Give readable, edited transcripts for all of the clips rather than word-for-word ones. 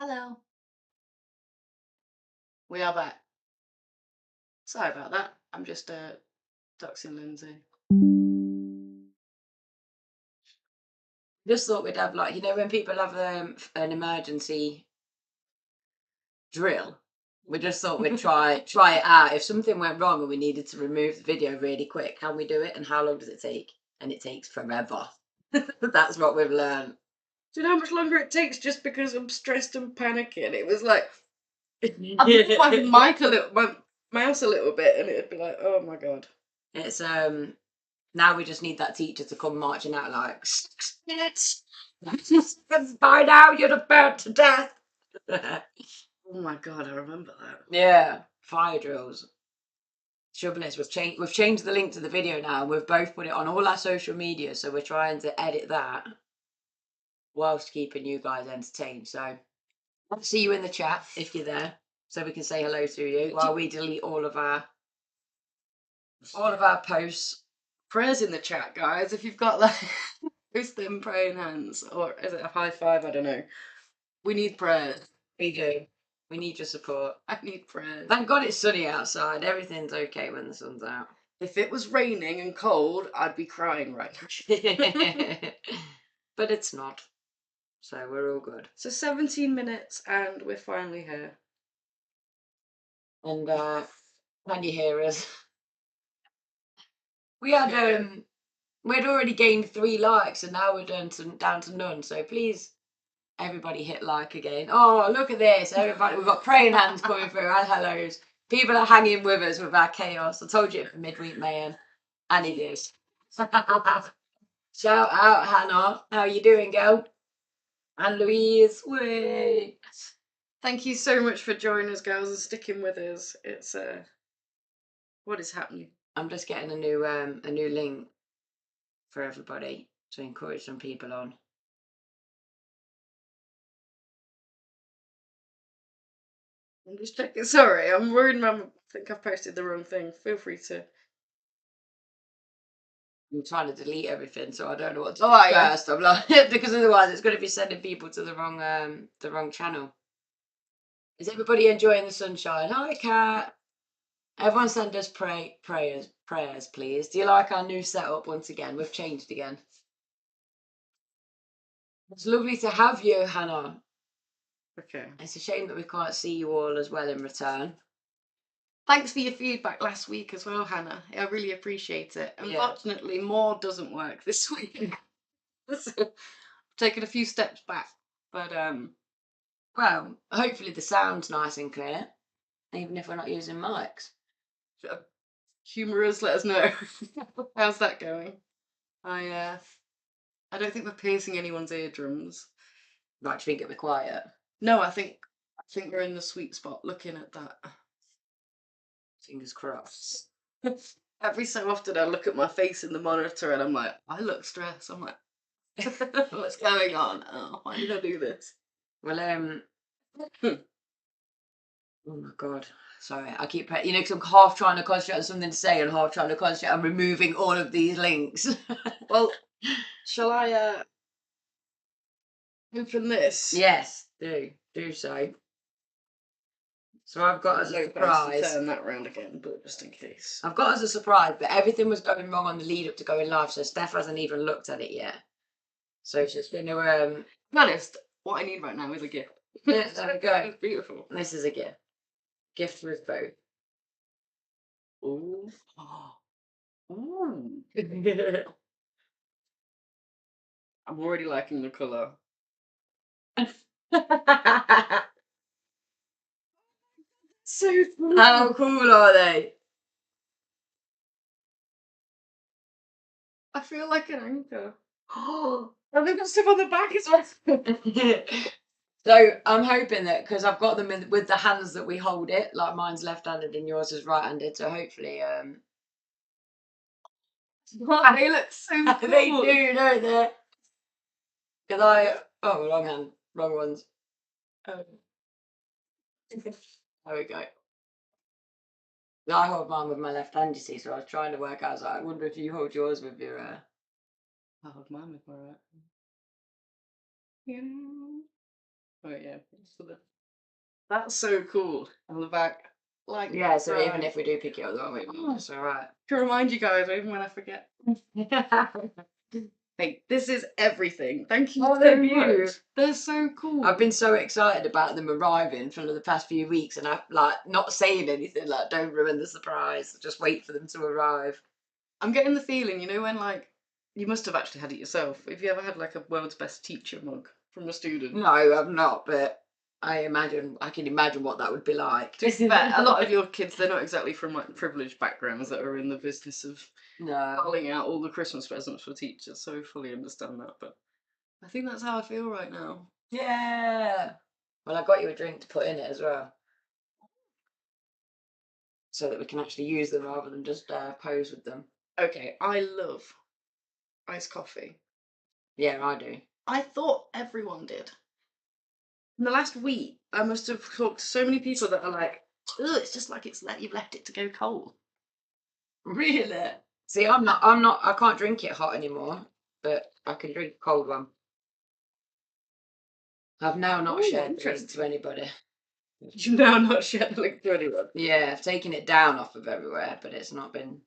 Hello. We are back. Sorry about that. I'm just doxing Lindsay. Just thought we'd have like when people have an emergency drill. We just thought we'd try it out. If something went wrong and we needed to remove the video really quick, can we do it? And how long does it take? And it takes forever. That's what we've learned. Do you know how much longer it takes just because I'm stressed and panicking? It was like I moved my mic a little, my mouse a little bit, and it'd be like, oh my god. It's now we just need that teacher to come marching out like 6 minutes. By now you're burnt to death. Oh my god, I remember that. Yeah, fire drills. Trouble is, we've changed the link to the video now, and we've both put it on all our social media, so we're trying to edit that whilst keeping you guys entertained. So I'll see you in the chat if you're there, so we can say hello to you while we delete all of our posts. Prayers in the chat, guys. If you've got like post them praying hands, or is it a high five? I don't know. We need prayers. We do. We need your support. I need prayers. Thank God it's sunny outside. Everything's okay when the sun's out. If it was raining and cold, I'd be crying right now. But it's not. So we're all good. So 17 minutes and we're finally here. And can you hear us? We had we'd already gained 3 likes and now we're down to none. So please, everybody hit like again. Oh, look at this. Everybody, we've got praying hands coming through and hellos. People are hanging with us with our chaos. I told you it for midweek mayhem. And it is. Shout out, Hannah. How you doing, girl? And Louise. Way. Thank you so much for joining us, girls, and sticking with us. It's what is happening? I'm just getting a new link for everybody to encourage some people on. I'm just checking. Sorry, I'm worried. I think I've posted the wrong thing. Feel free to. I'm trying to delete everything, so I don't know what to do first. I'm like, because otherwise it's going to be sending people to the wrong channel. Is everybody enjoying the sunshine? Hi, Kat. Everyone send us prayers, please. Do you like our new setup once again? We've changed again. It's lovely to have you, Hannah. Okay. It's a shame that we can't see you all as well in return. Thanks for your feedback last week as well, Hannah. I really appreciate it. Unfortunately, more doesn't work this week. So, I've taken a few steps back, but well, hopefully the sound's nice and clear, even if we're not using mics. Humorous, let us know. How's that going? I don't think we're piercing anyone's eardrums. Right, do you think it'll be quiet? No, I think we're in the sweet spot looking at that. Fingers crossed. Every so often I look at my face in the monitor and I'm like, I look stressed. I'm like, what's going on? Oh, why did I do this? Well, oh my god. Sorry, I keep because I'm half trying to concentrate on something to say and half trying to concentrate on removing all of these links. Well, shall I open this? Yes, do so. So I've got as a surprise. Turn that round again, but just in case. I've got as a surprise, but everything was going wrong on the lead up to going live, so Steph hasn't even looked at it yet. So she's going to be honest, what I need right now is a gift. There we go. It's beautiful. This is a gift. Gift with both. Ooh. Ooh. I'm already liking the colour. So cool. How cool are they? I feel like an anchor. Oh, and they've got stuff on the back as well. So I'm hoping that because I've got them with the hands that we hold it, like mine's left-handed and yours is right-handed. So hopefully, they look so cool. They do, don't they? Because wrong hand, wrong ones. Oh. There we go. I hold mine with my left hand, you see, so I was trying to work out. So I wonder if you hold yours with your. I hold mine with my right. Yeah. Oh yeah. That's so cool. On the back. Like Yeah, so even right. if we do pick it up, though, it's alright. To remind you guys, even when I forget. Hey, this is everything. Thank you Oh, so they're much. beautiful. They're so cool. I've been so excited about them arriving for the past few weeks, and I've like not saying anything, like don't ruin the surprise. Just wait for them to arrive. I'm getting the feeling, you know, when like you must have actually had it yourself. Have you ever had like a world's best teacher mug from a student? No, I've not, but I can imagine what that would be like. To be fair, a lot of your kids, they're not exactly from like privileged backgrounds that are in the business of No. calling out all the Christmas presents for teachers, so I fully understand that. But I think that's how I feel right now. Yeah. Well, I got you a drink to put in it as well, so that we can actually use them rather than just pose with them. Okay, I love iced coffee. Yeah, I do. I thought everyone did. In the last week, I must have talked to so many people that are like, "Ugh, it's just like you've left it to go cold." Really? See, I can't drink it hot anymore, but I can drink a cold one. I've now not Oh, shared the link interesting. to anybody. You now not share the link to anyone. Yeah, I've taken it down off of everywhere, but it's not been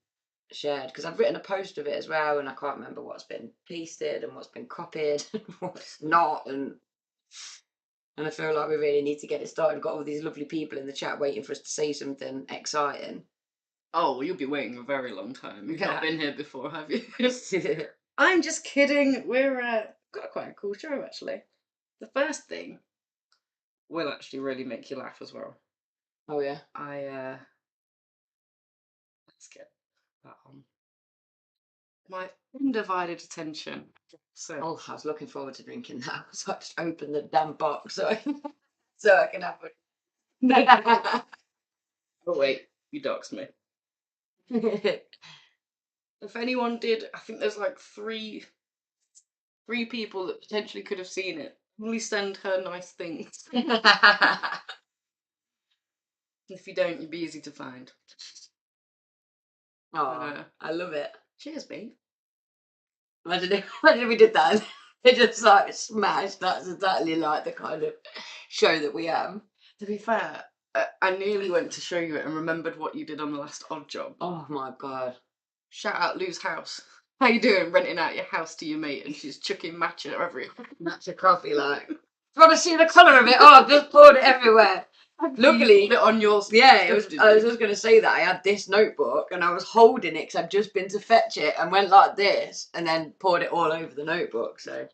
shared because I've written a post of it as well, and I can't remember what's been pasted and what's been copied and what's not, and I feel like we really need to get it started. We've got all these lovely people in the chat waiting for us to say something exciting. Oh, well, you'll be waiting a very long time. You've Yeah. not been here before, have you? I'm just kidding. We're got quite a cool show actually. The first thing will actually really make you laugh as well. Oh yeah. Let's get that on. My undivided attention. So Oh, I was looking forward to drinking that. So I just opened the damn box so so I can have it. oh wait, you doxed me. If anyone did, I think there's like three people that potentially could have seen it. Only send her nice things. If you don't, you'd be easy to find. Oh, I love it. Cheers, babe. Imagine if we did that. It just like smashed. That's exactly like the kind of show that we have. To be fair, I nearly went to show you it and remembered what you did on the last Odd Job. Oh my god. Shout out Lou's house. How you doing? Renting out your house to your mate and she's chucking matcha everywhere. Matcha coffee, like. Want to see the colour of it? Oh, I've just poured it everywhere. Luckily, you put it on your yeah, stuff, it was. did I was you? just going to say that I had this notebook and I was holding it because I'd just been to fetch it and went like this and then poured it all over the notebook. So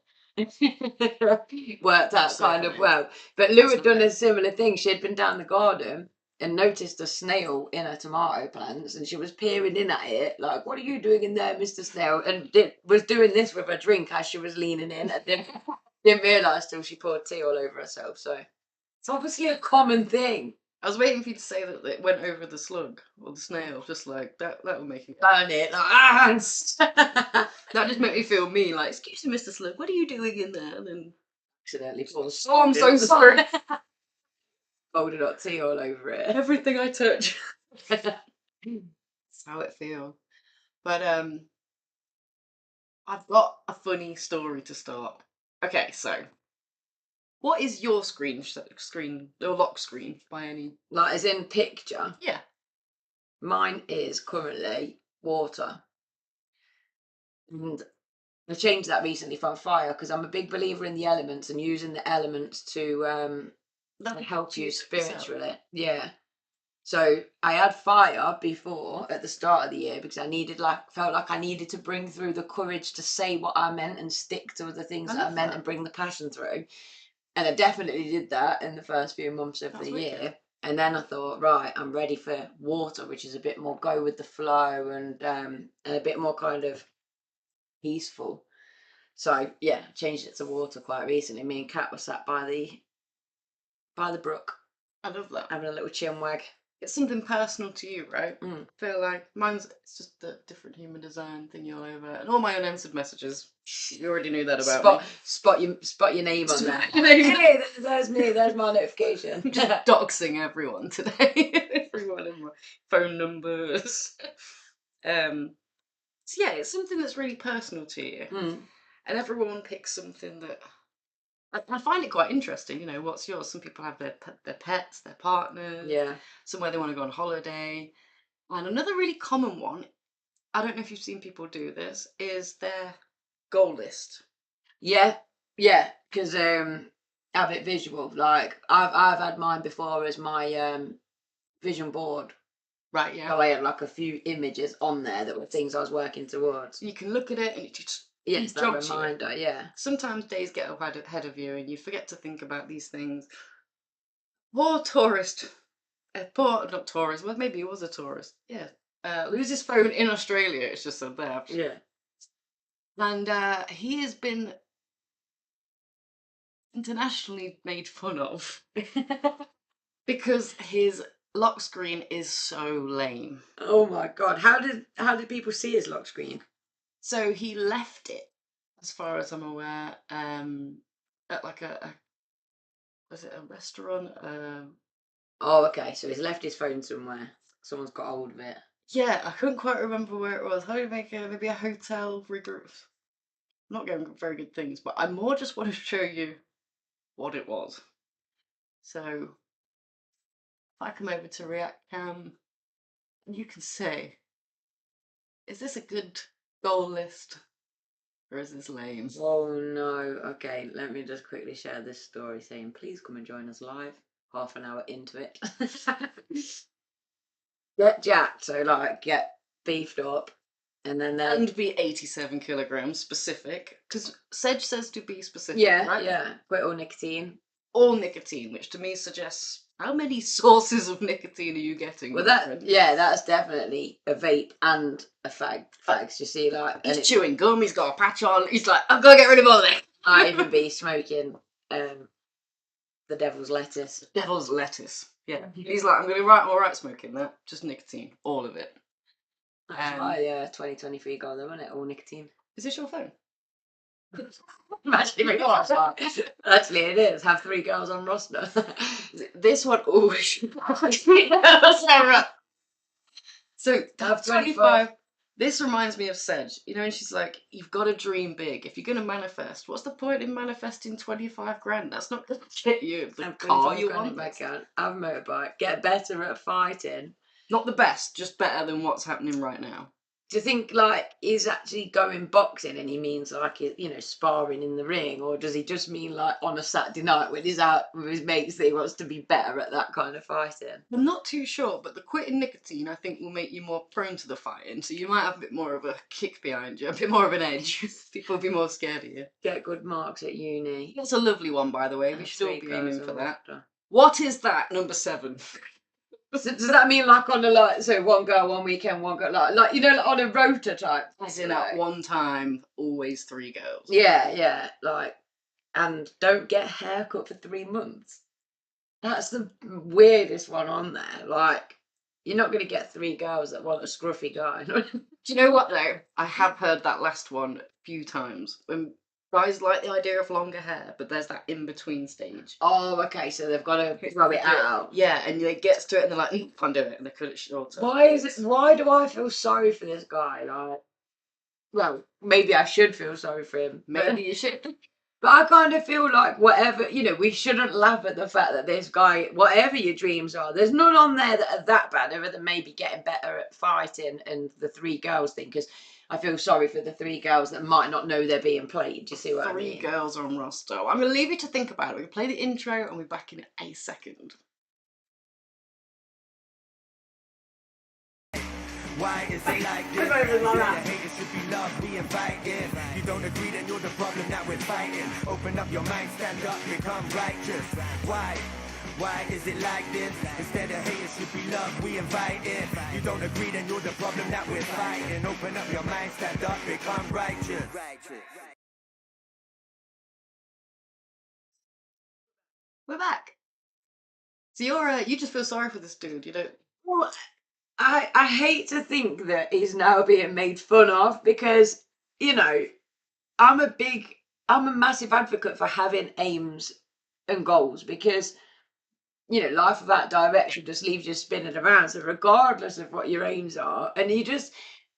worked out so kind of funny. well. But Lou That's had done okay. a similar thing. She had been down the garden and noticed a snail in her tomato plants, and she was peering in at it like, "What are you doing in there, Mr. Snail?" And was doing this with her drink as she was leaning in. And didn't realise till she poured tea all over herself. So it's obviously a common thing. I was waiting for you to say that it went over the slug or the snail, just like that would make me Burn it like ah! that just made me feel mean, like, excuse me, Mr. Slug, what are you doing in there? And then Accidentally poured. oh, I'm so sorry. Folded hot tea all over it. Everything I touch. That's how it feels. But I've got a funny story to start. Okay, so what is your screen or lock screen by any? Like as in picture. Yeah. Mine is currently water. And I changed that recently from fire because I'm a big believer in the elements and using the elements to help you spiritually. Yeah. So I had fire before at the start of the year because felt like I needed to bring through the courage to say what I meant and stick to the things that I meant and bring the passion through. And I definitely did that in the first few months of the year. And then I thought, right, I'm ready for water, which is a bit more go with the flow and a bit more kind of peaceful. So yeah, changed it to water quite recently. Me and Kat were sat by the brook. I love that. Having a little chin wag. It's something personal to you, right? Mm. I feel like it's just a different human design thingy all over. And all my unanswered messages, you already knew that about me. Spot your name on there. Hey, there's me, there's my notification. I'm just doxing everyone today. Everyone in my phone numbers. So yeah, it's something that's really personal to you. Mm. And everyone picks something that I find it quite interesting. You know, what's yours? Some people have their pets, their partners, Yeah. somewhere they want to go on holiday. And another really common one, I don't know if you've seen people do this, is their goal list. Yeah, yeah, because have it visual. Like I've had mine before as my vision board. Right, yeah. So I had like a few images on there that were things I was working towards. You can look at it and it just Yes, that jogs you. reminder. Yeah. Sometimes days get ahead of you and you forget to think about these things. Poor tourist. Not tourist. Well, maybe he was a tourist. Yeah. Lose his phone in Australia. It's just said there. Yeah. And he has been internationally made fun of because his lock screen is so lame. Oh my god! How did people see his lock screen? So he left it, as far as I'm aware, at like was it a restaurant? Oh, okay. So he's left his phone somewhere. Someone's got hold of it. Yeah, I couldn't quite remember where it was. How do you make maybe a hotel regroup? Not getting very good things, but I more just want to show you what it was. So if I come over to React Cam, you can say, is this a good goal list or is this lame? Oh no. Okay, let me just quickly share this story saying, please come and join us live. Half an hour into it. Get jacked, so like get beefed up. And then And be 87 kilograms specific, because Sedge says to be specific, yeah, right? yeah. Quit all nicotine. All nicotine, which to me suggests how many sources of nicotine are you getting? Well, my friend? that's definitely a vape and a fag. Fags, you see, like He's chewing gum. He's got a patch on. He's like, I've got to get rid of all this. might even be smoking the devil's lettuce. Devil's lettuce. Yeah. He's like, I'm going to write all right smoking that. Just nicotine, all of it. That's my 2023 goal, though, isn't it? All nicotine. Is this your phone? Imagine if it was like, actually, it is. Have 3 girls on roster. This one, oh, so Have 25. This reminds me of Sedge, you know, and she's like, you've got to dream big. If you're going to manifest, what's the point in manifesting 25 grand? That's not going to get you the car you want. Have a motorbike. Get better at fighting. Not the best, just better than what's happening right now. Do you think like he's actually going boxing and he means like, you know, sparring in the ring, or does he just mean like on a Saturday night when he's out with his mates that he wants to be better at that kind of fighting? I'm not too sure, but the quitting nicotine I think will make you more prone to the fighting, so you might have a bit more of a kick behind you, a bit more of an edge. People will be more scared of you. Get good marks at uni. That's a lovely one, by the way. We And should all 3 be aiming girls for on that. roster. What is that, number 7? So does that mean like on a like so one girl one weekend, one girl like you know like on a rota type? As in at one time, always 3 girls. Yeah, like, and don't get a haircut for 3 months. That's the weirdest one on there. Like, you're not going to get 3 girls that want a scruffy guy. Do you know what though? I have heard that last one a few times. When guys like the idea of longer hair, but there's that in-between stage. Oh, okay, so they've got to grow it out. Yeah, and it gets to it and they're like, can't do it, and they cut it shorter. Why do I feel sorry for this guy? Like, well, maybe I should feel sorry for him. Maybe you should. But I kind of feel like whatever, you know, we shouldn't laugh at the fact that this guy, whatever your dreams are, there's none on there that are that bad, other than maybe getting better at fighting and the 3 girls thing, because I feel sorry for the 3 girls that might not know they're being played. Do you see what I mean? 3 girls on roster. I'm going to leave you to think about it. We can play the intro and we'll be back in a second. Why is it like this? The haters should be loved, we invited. You don't agree, then you're the problem that we're fighting. Open up your mind, stand up, become righteous. Why is it like this? Instead of haters should be loved, we invited. You don't agree, then you're the problem that we're fighting. Open up your mind, stand up, become righteous. We're back. So you just feel sorry for this dude, you don't? Well, I hate to think that he's now being made fun of, because, you know, I'm a massive advocate for having aims and goals, because, you know, life without direction just leaves you spinning around. So regardless of what your aims are, and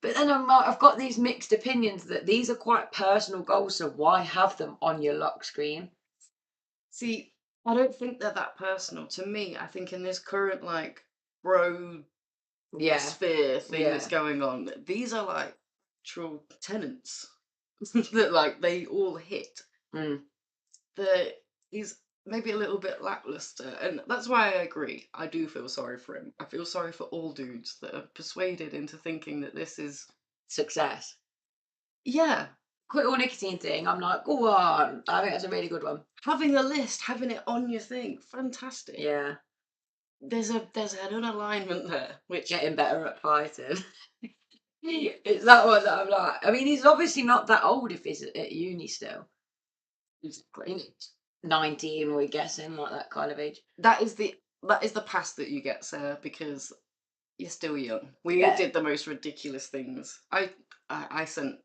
but then I've got these mixed opinions that these are quite personal goals. So why have them on your lock screen? See, I don't think they're that personal. To me, I think in this current like bro Yeah. sphere thing that's Yeah. going on, these are like true tenants that like they all hit. Mm. He's maybe a little bit lackluster, and that's why I agree. I do feel sorry for him. I feel sorry for all dudes that are persuaded into thinking that this is Success. yeah. Quit all nicotine thing. I'm like, go on. I think that's a really good one. Having a list, having it on your thing, fantastic. Yeah. There's an unalignment there, which Getting better at fighting. It's that one that I'm like. I mean, he's obviously not that old if he's at uni still. exactly 19, we're guessing, like that kind of age. that is the pass that you get, sir, because you're still young. We Yeah. did the most ridiculous things. I sent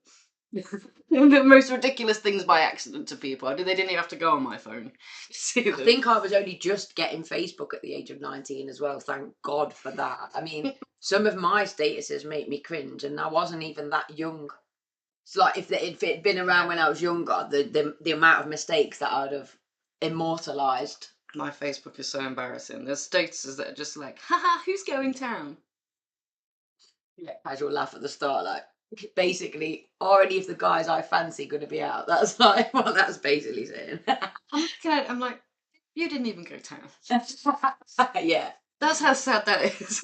the most ridiculous things by accident to people. They didn't even have to go on my phone. See I them. think I was only just getting Facebook at the age of 19 as well. Thank God for that. I mean, some of my statuses make me cringe, and I wasn't even that young. It's like if it'd been around when I was younger, the amount of mistakes that I'd have immortalised. My Facebook is so embarrassing. There's statuses that are just like, haha, who's going town? Yeah, casual laugh at the start, like basically, are any of the guys I fancy going to be out? That's like what that's basically saying. I'm looking at it, I'm like, you didn't even go town. Yeah. That's how sad that is.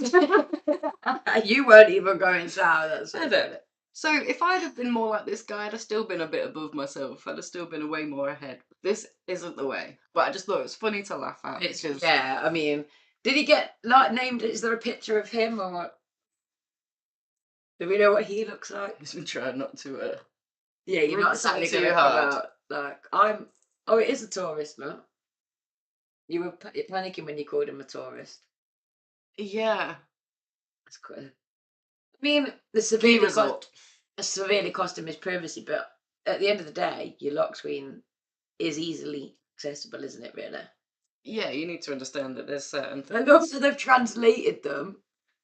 You weren't even going south. That's I know. So if I'd have been more like this guy, I'd have still been a bit above myself. I'd have still been way more ahead. This isn't the way. But I just thought it was funny to laugh at. It's, because yeah, I mean, did he get like named? Is there a picture of him or what? Do we know what he looks like? I've been trying not to. Yeah, you're not Rinse it sadly too going to come hard. out like I'm. Oh, it is a tourist, no? You were panicking when you called him a tourist. Yeah. That's quite. I mean, the Key result. severely cost him his privacy, but at the end of the day, your lock screen is easily accessible, isn't it? Really. Yeah, you need to understand that there's certain things. And also, they've translated them.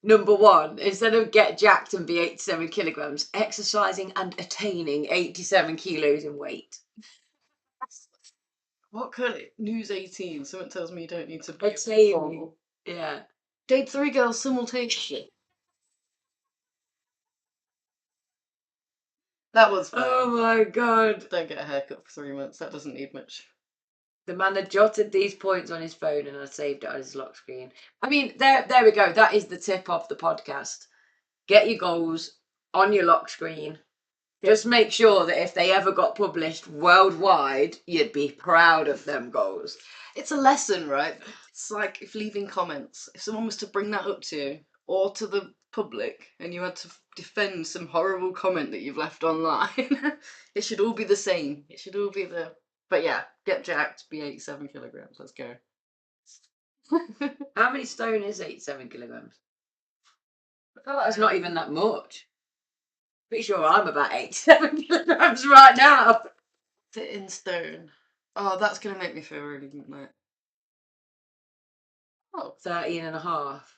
Number one, instead of get jacked and be 87 kilograms, exercising and attaining 87 kilos in weight. What could it? News 18. Someone tells me you don't need to be Attaining. formal. Yeah. Date 3 girls simultaneously. That was fine. Oh my god. Don't get a haircut for 3 months. That doesn't need much. The man had jotted these points on his phone and had saved it on his lock screen. I mean, there we go. That is the tip of the podcast. Get your goals on your lock screen. Just make sure that if they ever got published worldwide, you'd be proud of them goals. It's a lesson, right? It's like if leaving comments. If someone was to bring that up to you or to the public and you had to defend some horrible comment that you've left online, it should all be the same. It should all be the... But yeah, get jacked, be 87 kilograms. Let's go. How many stone is 87 kilograms? I feel like it's not even that much. Pretty sure I'm about 87 kilograms right now. Fit in stone. Oh, that's going to make me feel really like... Oh, 13 and a half.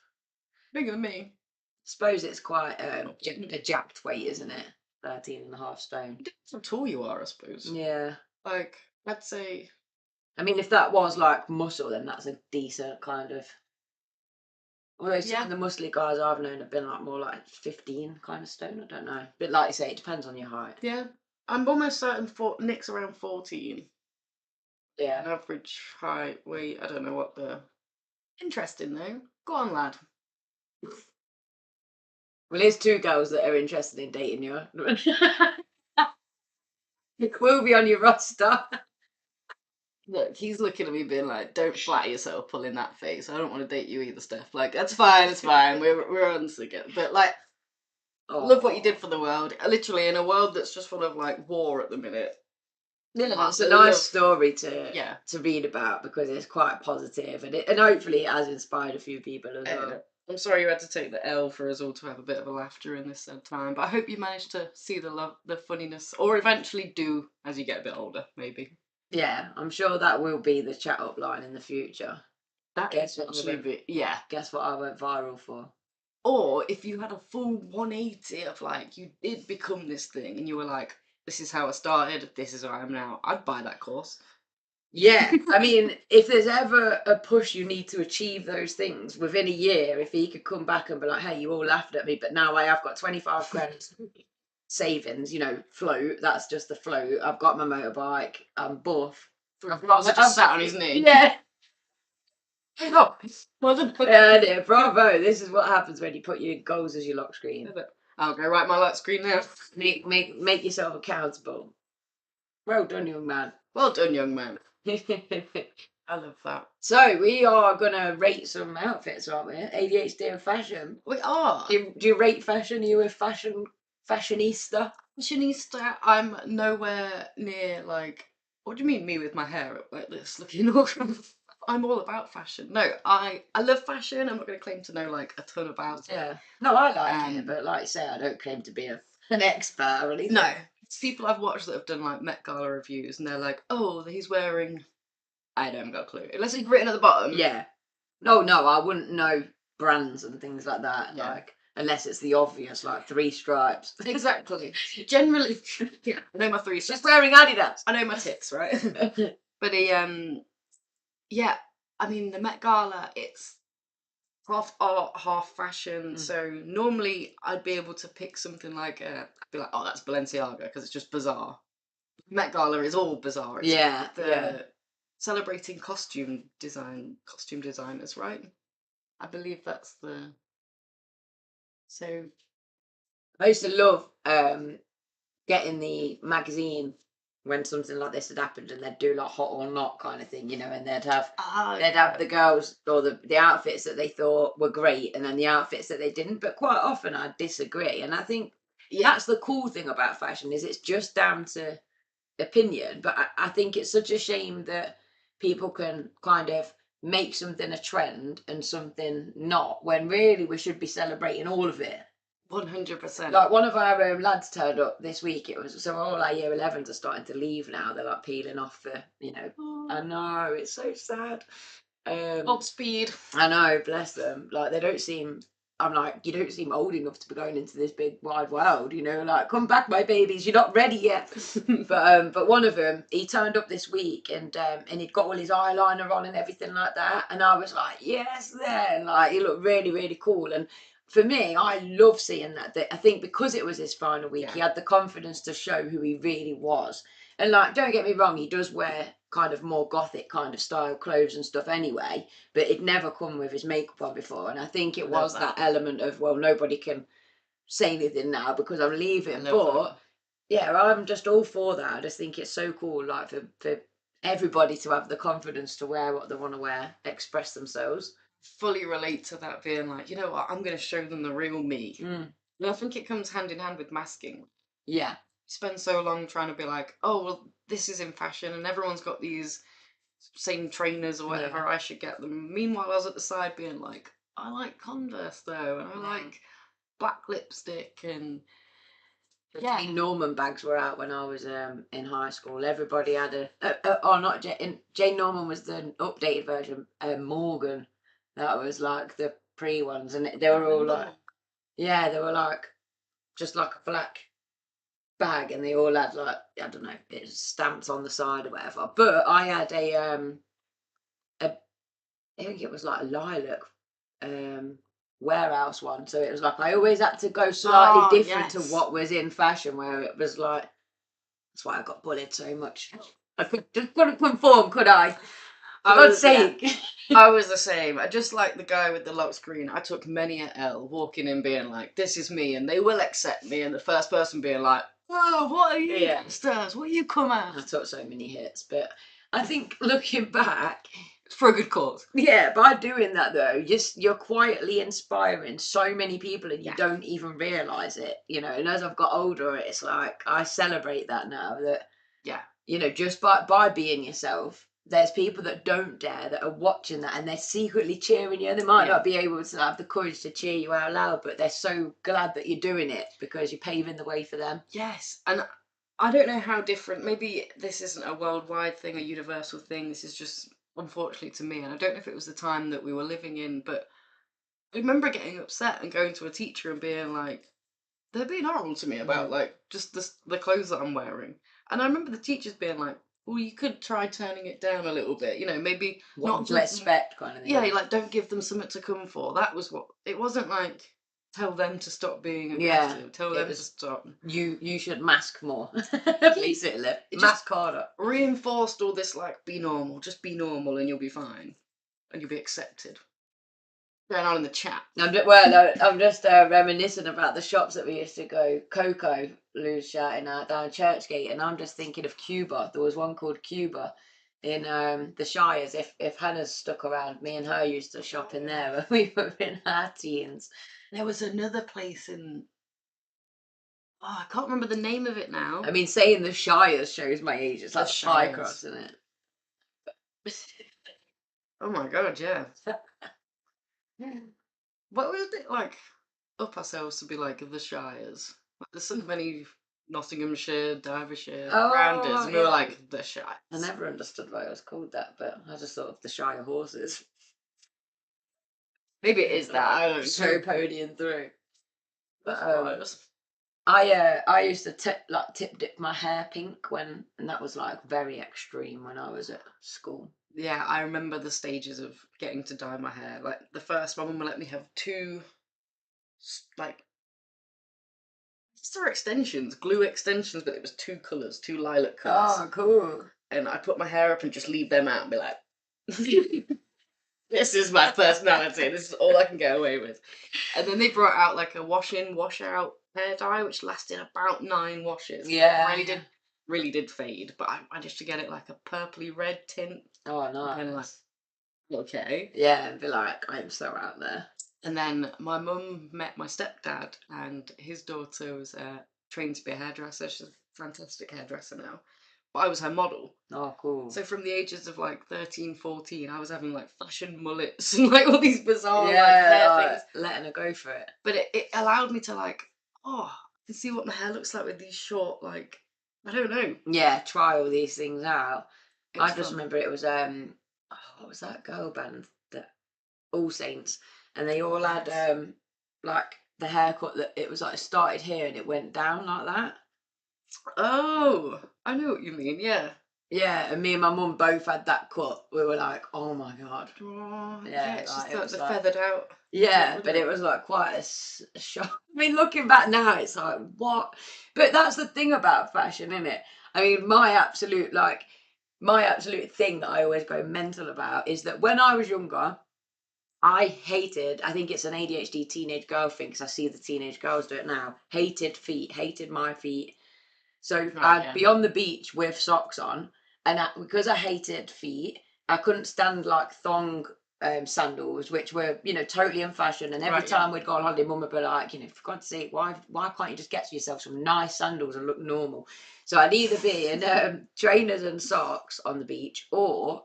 bigger than me. Suppose it's quite a jacked weight, isn't it? 13 and a half stone. Depends how tall you are, I suppose. Yeah. Like, I'd say... I mean, if that was like muscle, then that's a decent kind of... Although some of the muscly guys I've known have been like more like 15 kind of stone. I don't know. But like you say, it depends on your height. Yeah. I'm almost certain Nick's around 14. Yeah. An average height, weight, I don't know what the... Interesting though. Go on, lad. Well, here's two girls that are interested in dating you. It will be on your roster. Look, he's looking at me being like, don't flatter yourself pulling that face. I don't want to date you either, Steph. Like, that's fine, it's fine. We're on together. But like, love what you did for the world. Literally, in a world that's just full of like war at the minute. Yeah, it's a nice story to read about because it's quite positive and hopefully it has inspired a few people as well. I'm sorry you had to take the L for us all to have a bit of a laugh during this sad time, but I hope you managed to see the love, the funniness, or eventually do as you get a bit older, maybe. Yeah, I'm sure that will be the chat up line in the future. Guess what I went viral for. Or if you had a full 180 of like, you did become this thing and you were like, this is how I started, this is who I am now, I'd buy that course. Yeah, I mean, if there's ever a push you need to achieve those things within a year, if he could come back and be like, hey, you all laughed at me, but now I have got 25 grand savings, float, that's just the float. I've got my motorbike, I'm buff. Ross just sat on his knee. Yeah. Oh, well done. Yeah, dear, bravo. This is what happens when you put your goals as your lock screen. I'll go write my lock screen now. Make yourself accountable. Well done, young man. Well done, young man. I love that. So we are gonna rate some outfits, aren't we? ADHD and fashion. We are. Do you rate fashion? Are you a fashionista? Fashionista, I'm nowhere near like. What do you mean, me with my hair up like this, looking all? I'm all about fashion. No, I love fashion. I'm not going to claim to know like a ton about it. Yeah. No, I like it, but like I say, I don't claim to be an expert or anything. No, it's people I've watched that have done like Met Gala reviews, and they're like, "Oh, he's wearing." I don't got a clue. Unless it's written at the bottom. Yeah. No, I wouldn't know brands and things like that. Yeah. Like, unless it's the obvious, like 3 Stripes. Exactly. Generally, yeah, I know my 3 stripes. She's wearing Adidas. I know my tips, right? But yeah, I mean the Met Gala, it's half art, half fashion. So normally I'd be able to pick something like I'd be like, oh, that's Balenciaga because it's just bizarre. Met Gala is all bizarre. It's celebrating costume designers, right? I believe that's the. So I used to love getting the magazine when something like this had happened, and they'd do like hot or not kind of thing, and they'd have the girls or the outfits that they thought were great, and then the outfits that they didn't. But quite often I'd disagree, and I think that's the cool thing about fashion is it's just down to opinion. But I think it's such a shame that people can kind of make something a trend and something not, when really we should be celebrating all of it. 100%. Like one of our lads turned up this week. It was so all our year 11s are starting to leave now. They're like peeling off the, I know, it's so sad. Up speed. I know, bless them. Like they don't seem. I'm like, you don't seem old enough to be going into this big wide world, like, come back, my babies, you're not ready yet. But one of them, he turned up this week and he'd got all his eyeliner on and everything like that. And I was like, yes, then, like, he looked really, really cool. And for me, I love seeing that. I think because it was his final week, he had the confidence to show who he really was. And like, don't get me wrong, he does wear kind of more gothic kind of style clothes and stuff anyway, but it'd never come with his makeup on before. And I think it was that element of, well, nobody can say anything now because I'm leaving. But yeah, I'm just all for that. I just think it's so cool, like for everybody to have the confidence to wear what they want to wear, express themselves. Fully relate to that, being like, you know what, I'm going to show them the real me. And I think it comes hand in hand with masking. Yeah. Spend so long trying to be like, oh, well, this is in fashion and everyone's got these same trainers or whatever, I should get them. Meanwhile, I was at the side being like, I like Converse though, and I like black lipstick, and Jane Norman bags were out when I was in high school. Everybody had Jane Norman was the updated version. Morgan, that was like the pre ones, and they were all like, they were like just like a black bag, and they all had like, I don't know, it's stamped on the side or whatever. But I had I think it was like a lilac warehouse one, so it was like I always had to go slightly different to what was in fashion, where it was like, that's why I got bullied so much. I couldn't conform, could I? For God's sake. I was the same. I just like the guy with the lock screen. I took many a L walking in being like, this is me, and they will accept me, and the first person being like, whoa, what are you stars? What you come at? I took so many hits, but I think looking back, it's for a good cause. Yeah, by doing that though, you're quietly inspiring so many people, and you don't even realise it, and as I've got older, it's like I celebrate that now, that just by being yourself, there's people that don't dare, that are watching that, and they're secretly cheering you. They might not be able to have the courage to cheer you out loud, but they're so glad that you're doing it because you're paving the way for them. Yes, and I don't know how different, maybe this isn't a worldwide thing, a universal thing, this is just, unfortunately to me, and I don't know if it was the time that we were living in, but I remember getting upset and going to a teacher and being like, they're being horrible to me about like just the clothes that I'm wearing. And I remember the teachers being like, well, you could try turning it down a little bit. You know, maybe What not to give them- expect kind of thing. Yeah, like don't give them something to come for. That was what it wasn't like. Tell them to stop being Yeah, aggressive. Tell it them to was- stop. You should mask more, basically. It Mask harder. Reinforced all this like be normal, just be normal, and you'll be fine, and you'll be accepted. Going on in the chat. I'm just reminiscing about the shops that we used to go. Coco, Lou's shouting out down Churchgate, and I'm just thinking of Cuba. There was one called Cuba in the Shires. If Hannah's stuck around, me and her used to shop in there when we were in our teens. There was another place in. Oh, I can't remember the name of it now. I mean, saying the Shires shows my age. It's like Shires. Firecross, isn't it? Oh my god, yeah. What was it like? Up ourselves to be like the Shires. Like, there's so many Nottinghamshire, Derbyshire, rounders, and we were like the Shires. I never understood why it was called that, but I just thought of the Shire horses. Maybe it is that. I don't know. So podium through. But Shires. I used to tip dip my hair pink and that was like very extreme when I was at school. Yeah, I remember the stages of getting to dye my hair. Like the first, my mum would let me have two, like, star extensions, glue extensions, but it was two colours, two lilac colours. Oh, cool. And I'd put my hair up and just leave them out and be like, this is my personality. This is all I can get away with. And then they brought out like a wash-in, wash-out hair dye, which lasted about 9 washes. Yeah. Really did fade, but I managed to get it like a purpley red tint. Oh, nice. And like, okay. Yeah, and be like, I'm so out there. And then my mum met my stepdad, and his daughter was trained to be a hairdresser. She's a fantastic hairdresser now. But I was her model. Oh, cool. So from the ages of like 13, 14, I was having like fashion mullets and like all these bizarre hair things. Letting her go for it. But it allowed me to like, I can see what my hair looks like with these short, like, I don't know. Yeah, try all these things out. I just fun. remember it was what was that girl band? That All Saints, and they all had like the haircut that it was like it started here and it went down like that. Oh, I know what you mean. Yeah. Yeah, and me and my mum both had that cut. We were like, oh my god. Oh, Yeah, it's like, just it was the like- feathered out. Yeah, but it was like quite a shock. I mean, looking back now, it's like, what? But that's the thing about fashion, isn't it? I mean, my absolute thing that I always go mental about is that when I was younger, I think it's an ADHD teenage girl thing, because I see the teenage girls do it now, hated feet, hated my feet. So I'd be on the beach with socks on, and because I hated feet, I couldn't stand like thong sandals, which were, totally in fashion. And every time we'd go on holiday, mum would be like, for God's sake, why can't you just get yourself some nice sandals and look normal? So I'd either be in trainers and socks on the beach, or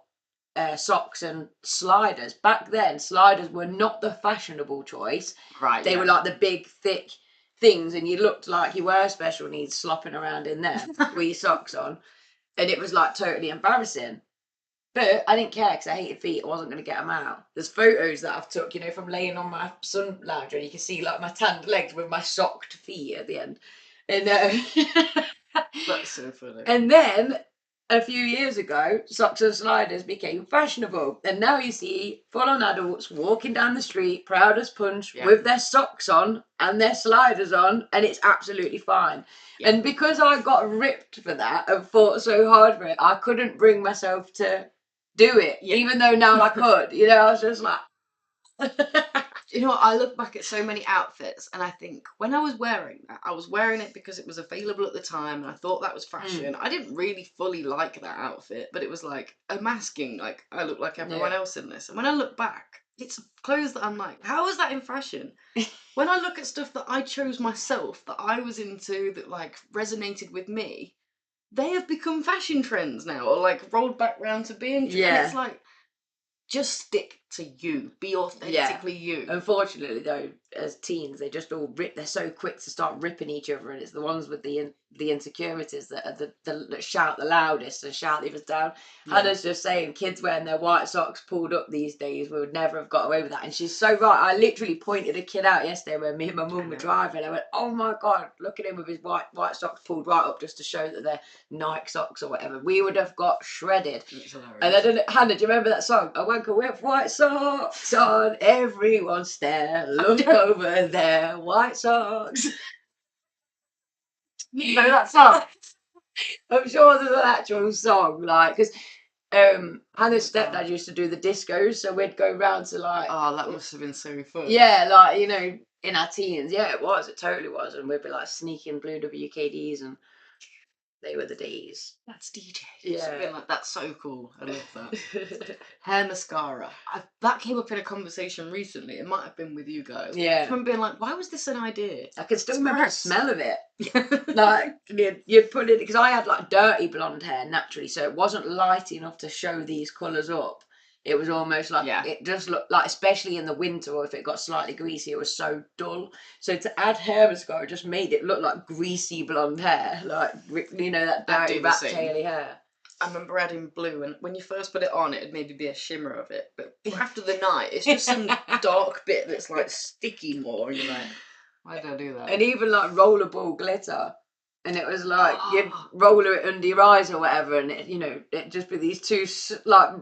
socks and sliders. Back then, sliders were not the fashionable choice. Right. They were like the big, thick things, and you looked like you were special needs slopping around in there with your socks on. And it was like totally embarrassing. But I didn't care because I hated feet. I wasn't going to get them out. There's photos that I've took, from laying on my sun lounger, and you can see like my tanned legs with my socked feet at the end. And That's so funny. and then a few years ago, socks and sliders became fashionable. And now you see full-on adults walking down the street, proud as punch, with their socks on and their sliders on, and it's absolutely fine. Yeah. And because I got ripped for that and fought so hard for it, I couldn't bring myself to do it, even though now I could. I was just like... I look back at so many outfits and I think when I was wearing that, I was wearing it because it was available at the time and I thought that was fashion. I didn't really fully like that outfit, but it was like a masking, like I look like everyone else in this. And when I look back, it's clothes that I'm like, how is that in fashion? When I look at stuff that I chose myself, that I was into, that like resonated with me, they have become fashion trends now, or like rolled back round to being trends. And it's like, just stick to you. Be authentically you. Unfortunately, though, as teens, they just all rip. They're so quick to start ripping each other, and it's the ones with the insecurities that are that shout the loudest and shout the others down. Yeah. Hannah's just saying kids wearing their white socks pulled up these days would never have got away with that, and she's so right. I literally pointed a kid out yesterday when me and my mum were driving. I went, "Oh my god, look at him with his white socks pulled right up just to show that they're Nike socks or whatever." We would have got shredded. And I don't know, Hannah, do you remember that song? A wanker with white socks on, everyone stare, look over there, white socks. You know that song? I'm sure there's an actual song, like, because Hannah's stepdad used to do the discos, so we'd go round to like. Oh, that must have been so fun. Yeah, like, you know, in our teens. Yeah, it totally was. And we'd be like sneaking blue WKDs, and they were the days. That's DJ. Yeah. Like, that's so cool. I love that. Hair mascara. That came up in a conversation recently. It might have been with you guys. Yeah. I remember being like, why was this an idea? I can still remember the smell of it. Like, you'd put it, because I had like dirty blonde hair naturally, so it wasn't light enough to show these colours up. It was almost like, it just looked like, especially in the winter or if it got slightly greasy, it was so dull. So to add hair mascara just made it look like greasy blonde hair, like, you know, that dirty rat-taily hair. I remember adding blue, and when you first put it on, it'd maybe be a shimmer of it, but after the night, it's just some dark bit that's like sticky more, and you're like, why did I do that? And even like rollerball glitter. And it was like, you'd roller it under your eyes or whatever, and it, you know, it'd just be these two like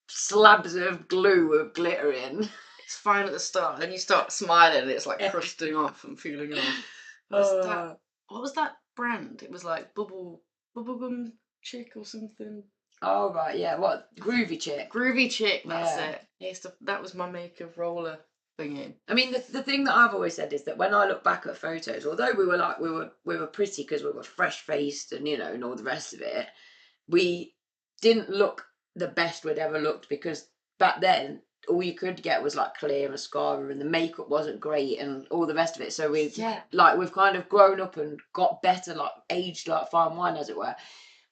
slabs of glue with glitter in. It's fine at the start, then you start smiling and it's like crusting off and peeling off. What was that brand? It was like bubblegum chick or something. Oh right, yeah. What? Groovy Chick. Groovy Chick, that's it. That was my make of roller thingy. I mean, the thing that I've always said is that when I look back at photos, although we were pretty because we were fresh faced and, you know, and all the rest of it, we didn't look the best we'd ever looked, because back then all you could get was like clear mascara and the makeup wasn't great and all the rest of it. So we've kind of grown up and got better, like aged like fine wine, as it were.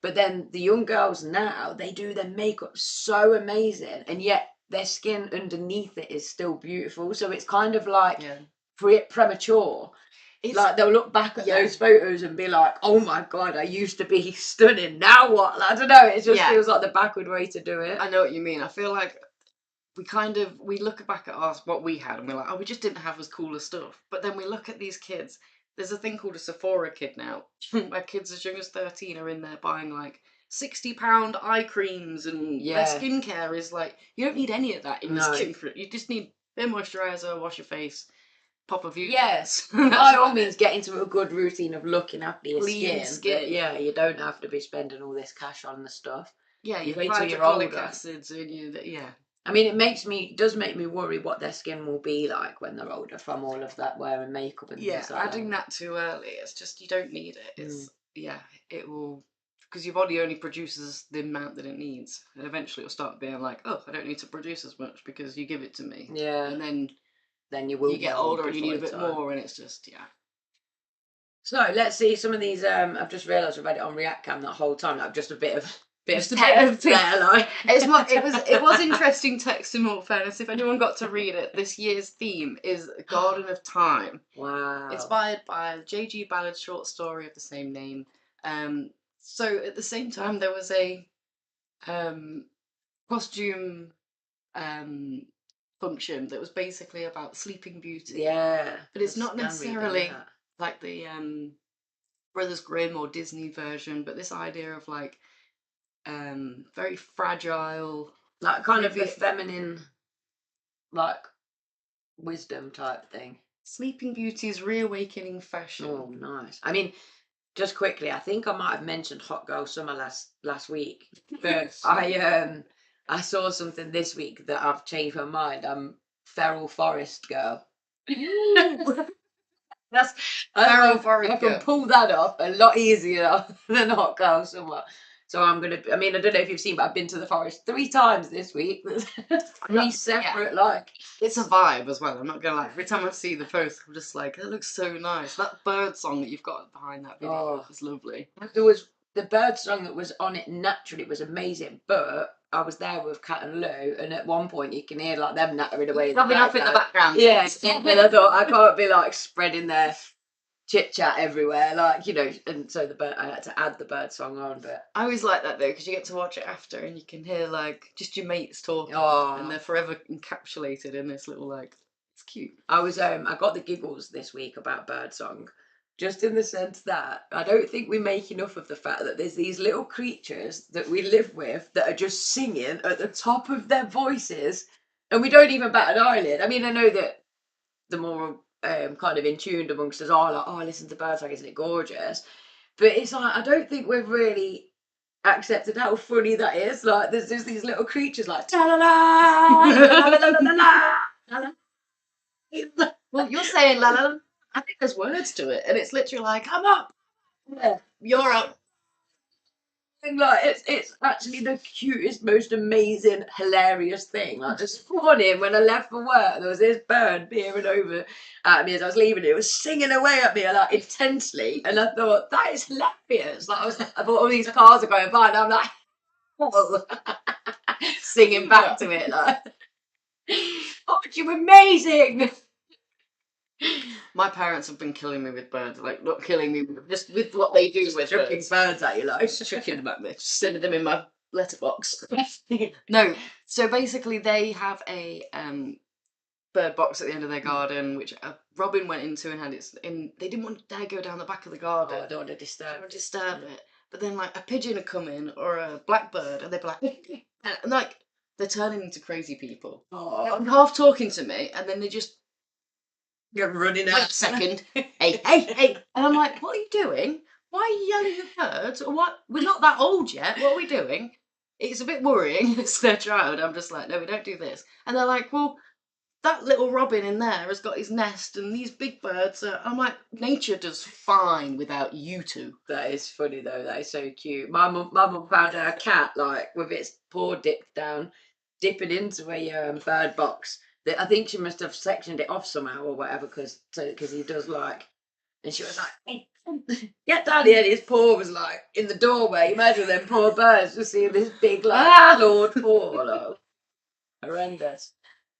But then the young girls now, they do their makeup so amazing, and yet their skin underneath it is still beautiful. So it's kind of like premature. It's like they'll look back at those photos and be like, "Oh my god, I used to be stunning. Now what?" I don't know. It just feels like the backward way to do it. I know what you mean. I feel like we look back at what we had and we're like, oh, we just didn't have as cool as stuff. But then we look at these kids. There's a thing called a Sephora kid now, where kids as young as 13 are in there buying like £60 eye creams, and their skincare is like, you don't need any of that in your skin. You just need a bit of moisturiser, wash your face, pop a few. Yes, by all means, get into a good routine of looking after your skin. But yeah, you don't have to be spending all this cash on the stuff. Yeah, you wait apply till you're older. acids and I mean, it does make me worry what their skin will be like when they're older from all of that wearing makeup and things like adding that too early, it's just, you don't need it. It's it will, because your body only produces the amount that it needs, and eventually it'll start being like, oh, I don't need to produce as much because you give it to me. Yeah, and then you get older and you need a bit more, and it's just So let's see some of these. I've just realised I've had it on React Cam that whole time. Like just a bit of text there, like. It was interesting text, in all fairness. If anyone got to read it, this year's theme is Garden of Time. Wow. Inspired by J.G. Ballard's short story of the same name. So at the same time, there was a costume function that was basically about Sleeping Beauty. Yeah. But it's not necessarily like the Brothers Grimm or Disney version, but this idea of like very fragile, like kind of a feminine, like wisdom type thing. Sleeping Beauty's reawakening fashion. Oh, nice. I mean, just quickly, I think I might have mentioned Hot Girl Summer last week, but I saw something this week that I've changed my mind. I'm Feral Forest Girl. That's Feral Forest Girl. I can pull that off a lot easier than Hot Girl Summer. So I don't know if you've seen, but I've been to the forest 3 times this week. 3 separate, like. It's a vibe as well, I'm not gonna lie. Every time I see the post, I'm just like, it looks so nice. That bird song that you've got behind that video is lovely. There was the bird song that was on it naturally was amazing, but I was there with Kat and Lou, and at one point you can hear like them nattering away. Rubbing off in the background. Yeah, and I thought I can't be like spreading their chit chat everywhere, like, you know. And so I had to add the bird song on, but I always like that though, because you get to watch it after, and you can hear like just your mates talking, oh, and they're forever encapsulated in this little like. It's cute. I got the giggles this week about birdsong, just in the sense that I don't think we make enough of the fact that there's these little creatures that we live with that are just singing at the top of their voices, and we don't even bat an eyelid. I mean, I know that the more kind of in tuned amongst us are like, oh, listen to birdsong, isn't it gorgeous? But it's like I don't think we've really accepted how funny that is. Like, there's just these little creatures like la la la la la la la la. Well, you're saying la la la. I think there's words to it, and it's literally like, I'm up, Yeah. you're up. And like it's actually the cutest, most amazing, hilarious thing. Like this morning when I left for work, there was this bird peering over at me as I was leaving. It was singing away at me like intensely, and I thought that is hilarious. Like I thought all these cars are going by, and I'm like, oh, singing back to it like, oh, you're amazing. My parents have been killing me with birds, like not killing me, just with what they do with Chucking birds at you, like Just chucking them at me, just sending them in my letterbox. No, so basically they have a bird box at the end of their garden, which a robin went into and had its in. They didn't want to dare go down the back of the garden. Oh, I don't want to Don't disturb. want to disturb it. But then like a pigeon would come in or a blackbird, and they'd be like, and like they're turning into crazy people. Oh, I'm half talking to me, and then they just. you're running Wait out. a second. Hey. And I'm like, what are you doing? Why are you yelling at birds? Or what? We're not that old yet. What are we doing? It's a bit worrying. It's their child. I'm just like, no, we don't do this. And they're like, well, that little robin in there has got his nest and these big birds are... I'm like, nature does fine without you two. That is funny though. That is so cute. My mum found her cat like with its paw dipped down, dipping into a bird box. That I think she must have sectioned it off somehow or whatever, because he does like. And she was like, hey, get down here. And his paw was like in the doorway. Imagine them poor birds just seeing this big like clawed paw. Like, horrendous.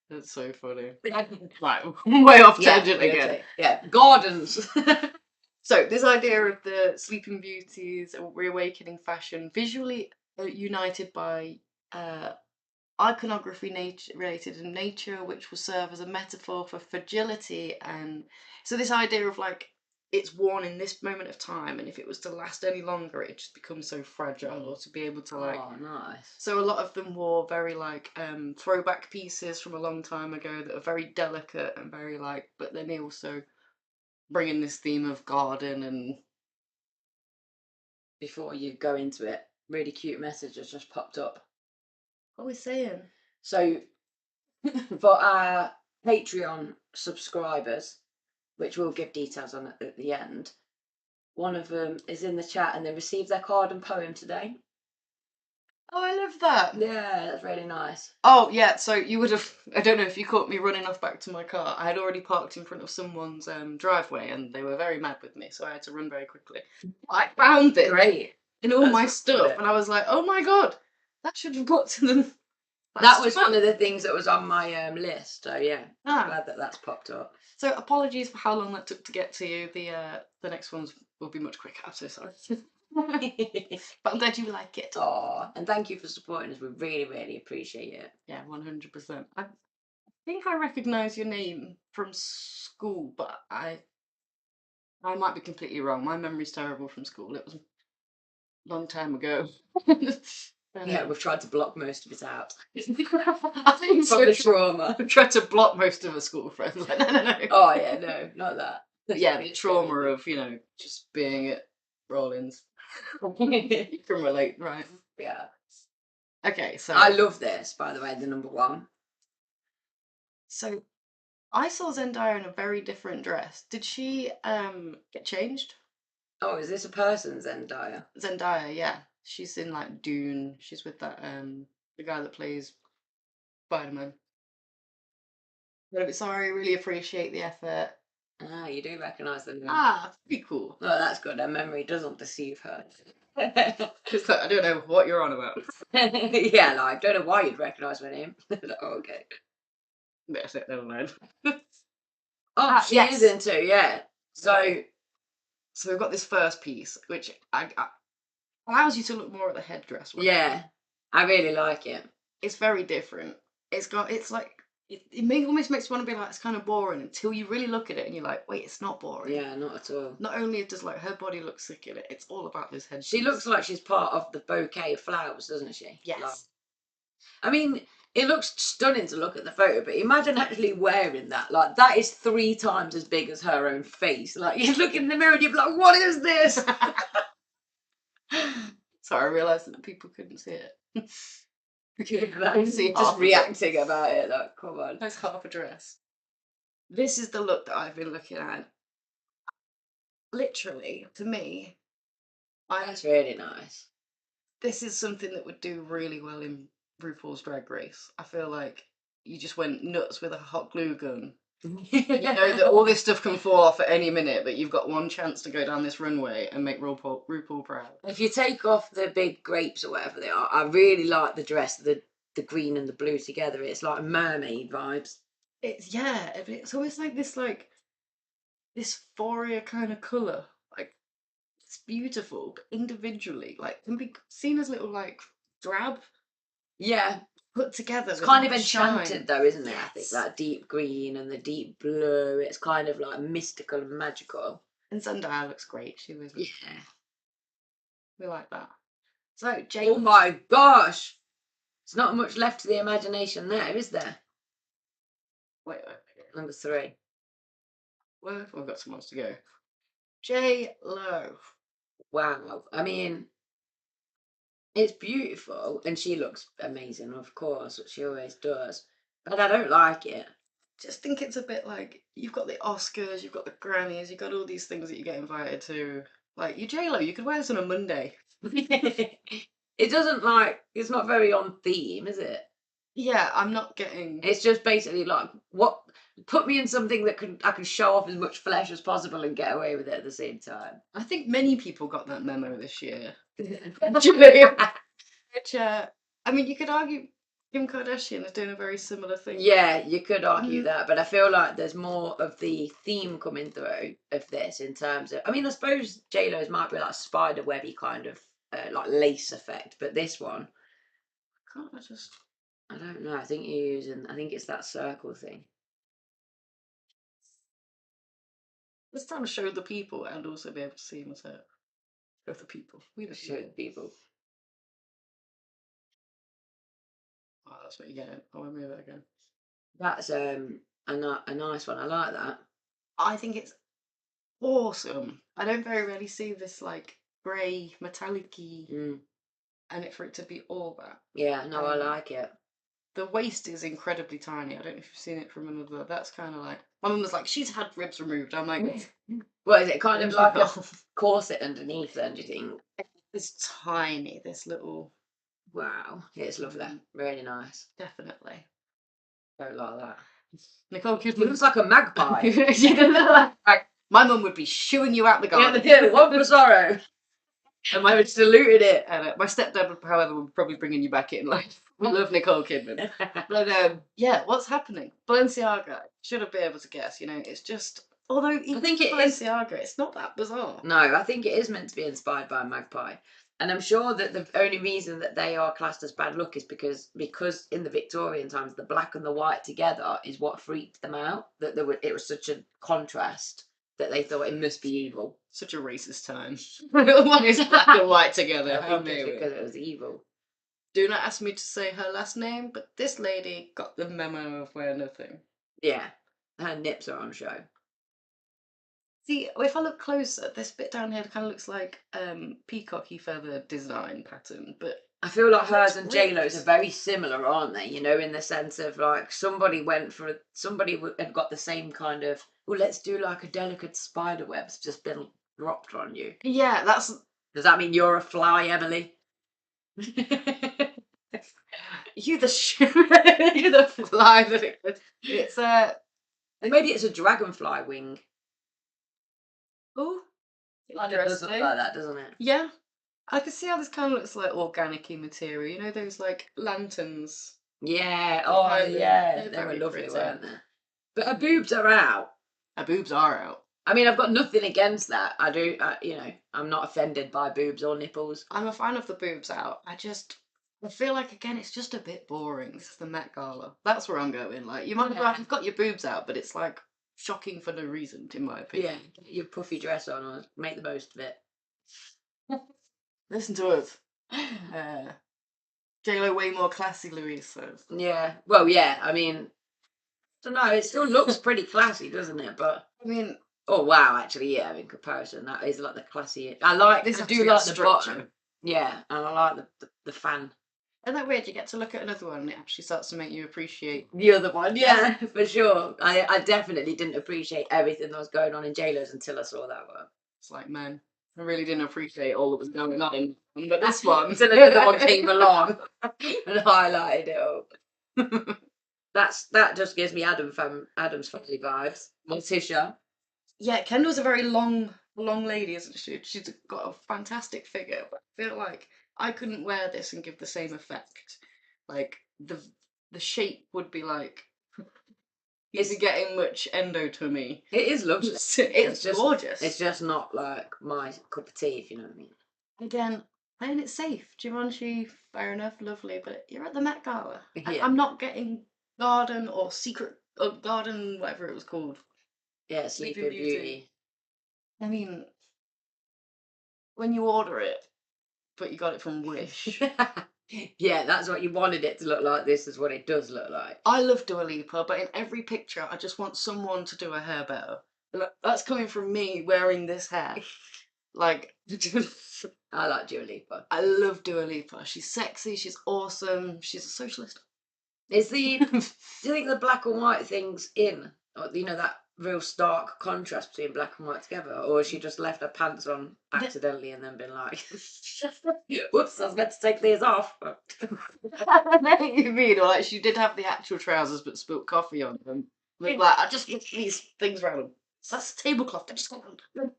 That's so funny. Right, way off tangent again. Yeah, gardens. So this idea of the Sleeping Beauties, a reawakening fashion, visually united by iconography related in nature, which will serve as a metaphor for fragility. And so this idea of like it's worn in this moment of time, and if it was to last any longer, it just becomes so fragile, or to be able to like. Oh, nice. So a lot of them wore very like throwback pieces from a long time ago that are very delicate and very like, but then they also bring in this theme of garden. And Before you go into it, really cute message has just popped up. what are we saying? So, for our Patreon subscribers, which we'll give details on at the end, one of them is in the chat and they received their card and poem today. Oh, I love that. Yeah, that's really nice. Oh, yeah, so you would have, I don't know if you caught me running off back to my car. I had already parked in front of someone's driveway and they were very mad with me, so I had to run very quickly. I found it Great. in all That's my stuff, brilliant. and I was like, oh my god, that should have got to them. That was one of the things that was on my list, so yeah, I'm Ah. glad that that's popped up. So apologies for how long that took to get to you. The next ones will be much quicker. I'm so sorry. But I'm glad you like it. Oh, and thank you for supporting us. We really, really appreciate it. Yeah, 100%. I think I recognise your name from school, but I might be completely wrong. My memory's terrible from school. It was a long time ago. Yeah, we've tried to block most of it out. I think From the trauma. I've tried to block most of her school friends. Like, no. Oh yeah, no, not that. But yeah, the trauma of, just being at Rollins. You can relate, right? Yeah. Okay, so I love this, by the way, the number one. So I saw Zendaya in a very different dress. Did she get changed? Oh, is this a person, Zendaya? Zendaya, yeah. She's in like Dune. She's with that the guy that plays Spider-Man. But sorry, really appreciate the effort. Ah, you do recognise them. Ah, pretty cool. Oh, that's good. Her memory doesn't deceive her. Just like, I don't know what you're on about. Yeah, like, don't know why you'd recognise my name. Oh, okay. That's it, never mind. Oh, she yes. is into, yeah. So we've got this first piece, which allows you to look more at the headdress. yeah, I really like it. It's very different. It's like, it almost makes you want to be like, it's kind of boring until you really look at it and you're like, wait, it's not boring. Yeah, not at all. Not only does like her body look sick in it, it's all about this head. She looks like she's part of the bouquet of flowers, doesn't she? Yes. Like, I mean, it looks stunning to look at the photo, but imagine actually wearing that. Like, that is 3 times as big as her own face. Like, you look in the mirror and you're like, what is this? Sorry, I realised that people couldn't see it. Just reacting about it. Like, come on. That's half a dress. This is the look that I've been looking at. Literally, to me, That's really nice. this is something that would do really well in RuPaul's Drag Race. I feel like you just went nuts with a hot glue gun. You know that all this stuff can fall off at any minute, but you've got one chance to go down this runway and make RuPaul proud. If you take off the big grapes or whatever they are, I really like the dress, the green and the blue together. It's like mermaid vibes. It's always like this dysphoria kind of colour. Like, it's beautiful, but individually, like, can be seen as little like drab. Yeah. Put together. It's kind of enchanted shine. though, isn't it? Yes. I think that deep green and the deep blue. It's kind of like mystical and magical. And Zendaya looks great. She was. Yeah. We like that. So, Jake. Oh my gosh! There's not much left to the imagination there, is there? Wait. Number 3. Well, we've got some months to go. J-Lo. Wow. I mean, it's beautiful and she looks amazing, of course, which she always does. But I don't like it. Just think it's a bit like, you've got the Oscars, you've got the Grammys, you've got all these things that you get invited to. Like, you're J-Lo, you could wear this on a Monday. It doesn't it's not very on theme, is it? Yeah, I'm not getting... It's just basically like, put me in something that I can show off as much flesh as possible and get away with it at the same time. I think many people got that memo this year. Which, I mean, you could argue Kim Kardashian is doing a very similar thing. Yeah, you could argue that, but I feel like there's more of the theme coming through of this in terms of... I mean, I suppose J-Lo's might be like spider webby kind of like lace effect, but this one... I don't know. I think it's that circle thing. This time show the people and also be able to see myself. Show the people. Show the people. Oh, that's what you get. I'll move it again. That's a nice one. I like that. I think it's awesome. I don't very rarely see this like grey metallic-y and it for it to be all that. Yeah, no, I like it. The waist is incredibly tiny. I don't know if you've seen it from another. That's kind of like, my mum was like, she's had ribs removed. I'm like, well, is it kind of like a corset underneath then, do you think? It's tiny, this little... Wow, it's lovely. Really nice. Definitely. Don't like that. Nicole Kidman. It looks like a magpie. My mum would be shooing you out the garden. Yeah, one for sorrow. And I would saluted it. And my stepdad, however, would probably bringing you back in. Like, we love Nicole Kidman. But yeah, what's happening? Balenciaga. Should have been able to guess. You know, it's just. Although I think Balenciaga, it's not that bizarre. No, I think it is meant to be inspired by a magpie. And I'm sure that the only reason that they are classed as bad luck is because in the Victorian times, the black and the white together is what freaked them out. That it was such a contrast that they thought it must be evil. Such a racist time. One is black and white together. I think it's because it was evil. Do not ask me to say her last name, but this lady got the memo of wear nothing. Yeah, her nips are on show. See, if I look closer, this bit down here kind of looks like peacocky feather design pattern, but I feel like hers and J-Lo's are very similar, aren't they? You know, in the sense of like somebody had got the same kind of, well, let's do like a delicate spider web's just been dropped on you. Yeah, that's... Does that mean you're a fly, Emily? You the fly that it's Maybe it's a dragonfly wing. Oh, It kind of does look like that, doesn't it? Yeah. I can see how this kind of looks like organic-y material. You know those like lanterns? Yeah. They Oh, kind of- yeah. they're They were very lovely, pretty. weren't they? But her boobs are out. Her boobs are out. I mean, I've got nothing against that. I do, you know, I'm not offended by boobs or nipples. I'm a fan of the boobs out. I feel like again it's just a bit boring. This is the Met Gala. That's where I'm going. Like you might as well Yeah. have got your boobs out, but it's like shocking for no reason, in my Yeah, opinion. get your puffy dress on or make the most of it. Listen to us. J-Lo way more classy, Louise says. Yeah. Well, yeah. I mean, I don't know. It still looks pretty classy, doesn't it? But I mean, oh wow, actually, yeah. In comparison, that is like the classy. I like. This I actually do has like the structure. bottom. Yeah, and I like the fan. isn't that weird? You get to look at another one and it actually starts to make you appreciate. The other one, yeah, for sure. I definitely didn't appreciate everything that was going on in J-Lo's until I saw that one. It's like, man, I really didn't appreciate all that was going on. But this one. Until another one came along and highlighted it up. That just gives me Adam's Family vibes. Morticia. Yeah, Kendall's a very long lady, isn't she? She's got a fantastic figure, but I feel like I couldn't wear this and give the same effect. Like the shape would be like isn't getting much endo to me. It is lovely. It's just gorgeous. It's just not like my cup of tea, if you know what I mean. Again, playing it safe. Givenchy, fair enough, lovely, but you're at the Met Gala. Yeah. I'm not getting Garden or Secret or Garden, whatever it was called. Yeah, Sleeping Sleeping Beauty. Beauty. I mean, when you order it, but you got it from Wish. Yeah, that's what you wanted it to look like. This is what it does look like. I love Dua Lipa, but in every picture, I just want someone to do her hair better. That's coming from me wearing this hair. Like, I like Dua Lipa. I love Dua Lipa. She's sexy. She's awesome. She's a socialist. Is the do you think the black and white thing's in? Or, you know, that real stark contrast between black and white together, or has she just left her pants on accidentally and then been like, "Whoops, I was meant to take these off." I know what you mean. Or like she did have the actual trousers, but spilt coffee on them. But like, I just put these things around them. That's a tablecloth. I just got on.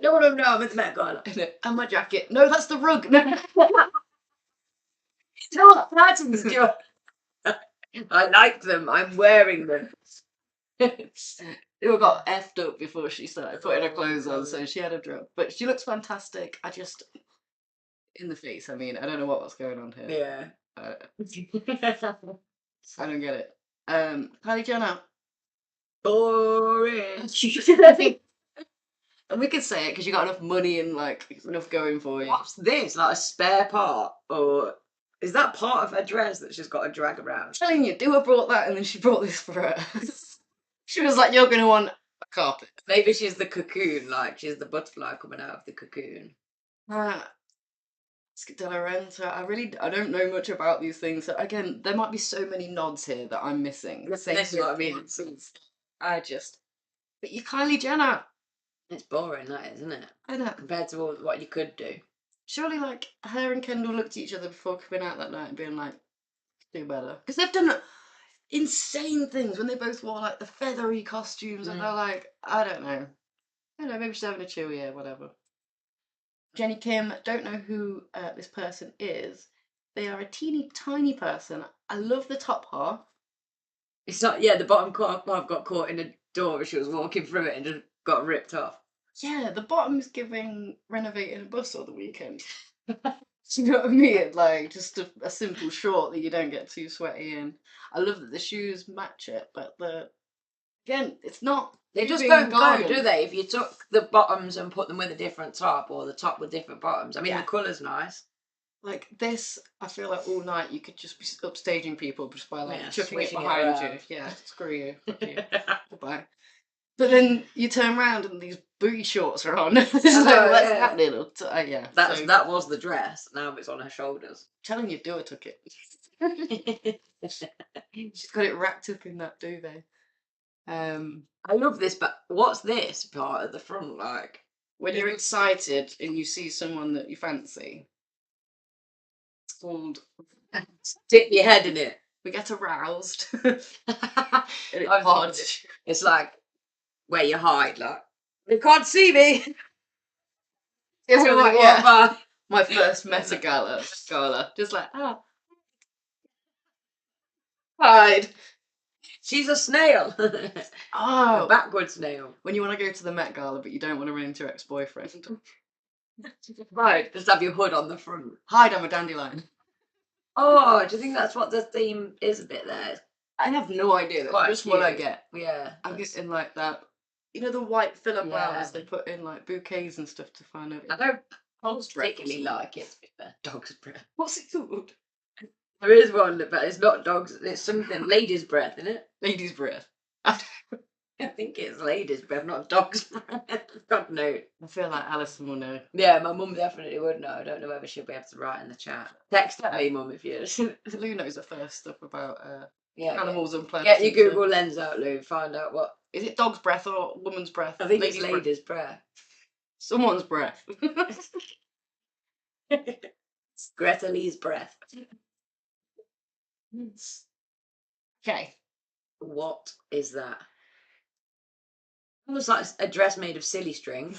No, I'm at the Met Gala. And my jacket. No, that's the rug. No. No, patterns, Joe. I like them. I'm wearing them. They all got effed up before she started putting her clothes on, so she had a drop. But she looks fantastic. I just in the face. I mean, I don't know what's going on here. Yeah. I don't get it. Kylie Jenner. Boring. And we could say it because you got enough money and like enough going for you. What's this? Like a spare part, or is that part of her dress that she's got to drag around? I'm telling you, Dua brought that and then she brought this for her. She was like, "You're gonna want a carpet." Maybe she's the cocoon, like she's the butterfly coming out of the cocoon. Della Renta. I don't know much about these things. So again, there might be so many nods here that I'm missing. This is what I mean. But you Kylie Jenner. It's boring, that is, isn't it? I know. Compared to what you could do. Surely, like, her and Kendall looked at each other before coming out that night and being like, do better. Because they've done insane things when they both wore, like, the feathery costumes and they're like, I don't know, maybe she's having a chill year, whatever. Jenny Kim, don't know who this person is. They are a teeny tiny person. I love the top half. It's not, yeah, the bottom half got caught in a door as she was walking through it and just got ripped off. Yeah, the bottom's giving renovating a bus all the weekend. Do you know what I mean? Like, just a simple short that you don't get too sweaty in. I love that the shoes match it, but again, it's not. They just don't go, do they? If you took the bottoms and put them with a different top, or the top with different bottoms. I mean, the colour's nice. Like this, I feel like all night you could just be upstaging people just by like chucking it swishing it behind you. around. Yeah, screw you. Fuck you. Goodbye. But then you turn around and these booty shorts are on. It's like, what's happening? Yeah. That was the dress. Now it's on her shoulders. Telling you, Dua took it. She's got it wrapped up in that duvet. I love this, but what's this part at the front like? When you're excited and you see someone that you fancy, it's called Stick your head in it. we get aroused. It's like where you hide, like You can't see me. It's Till like, they walk by. my first Meta Gala. Just like, hide. She's a snail. A Oh, backward snail. when you want to go to the Met Gala, but you don't want to run into your ex-boyfriend. Right. Just have your hood on the front. Hide, I'm a dandelion. Oh, do you think that's what the theme is a bit there? I have no idea. That's Quite just what I cute. get. Yeah. I'm that's- getting like that. You know the white filler Yeah. flowers they put in like bouquets and stuff to find out. I don't Dog's breath. particularly like it, to be fair. Dog's breath. What's it called? There is one, but it's not dog's. It's something. Lady's breath, isn't it? Lady's breath. I think it's lady's breath, not dog's breath. God knows. I feel like Alison will know. Yeah, my mum definitely would know. I don't know whether she'll be able to write in the chat. Text at me, mum, if you. Lou knows the first stuff about Yeah. animals and plants. Get your and stuff. Google Lens out, Lou. Find out what. Is it dog's breath or woman's breath? I think Lady's it's breath. lady's breath. Someone's breath. Greta Lee's breath. Okay. What is that? It looks like a dress made of silly string.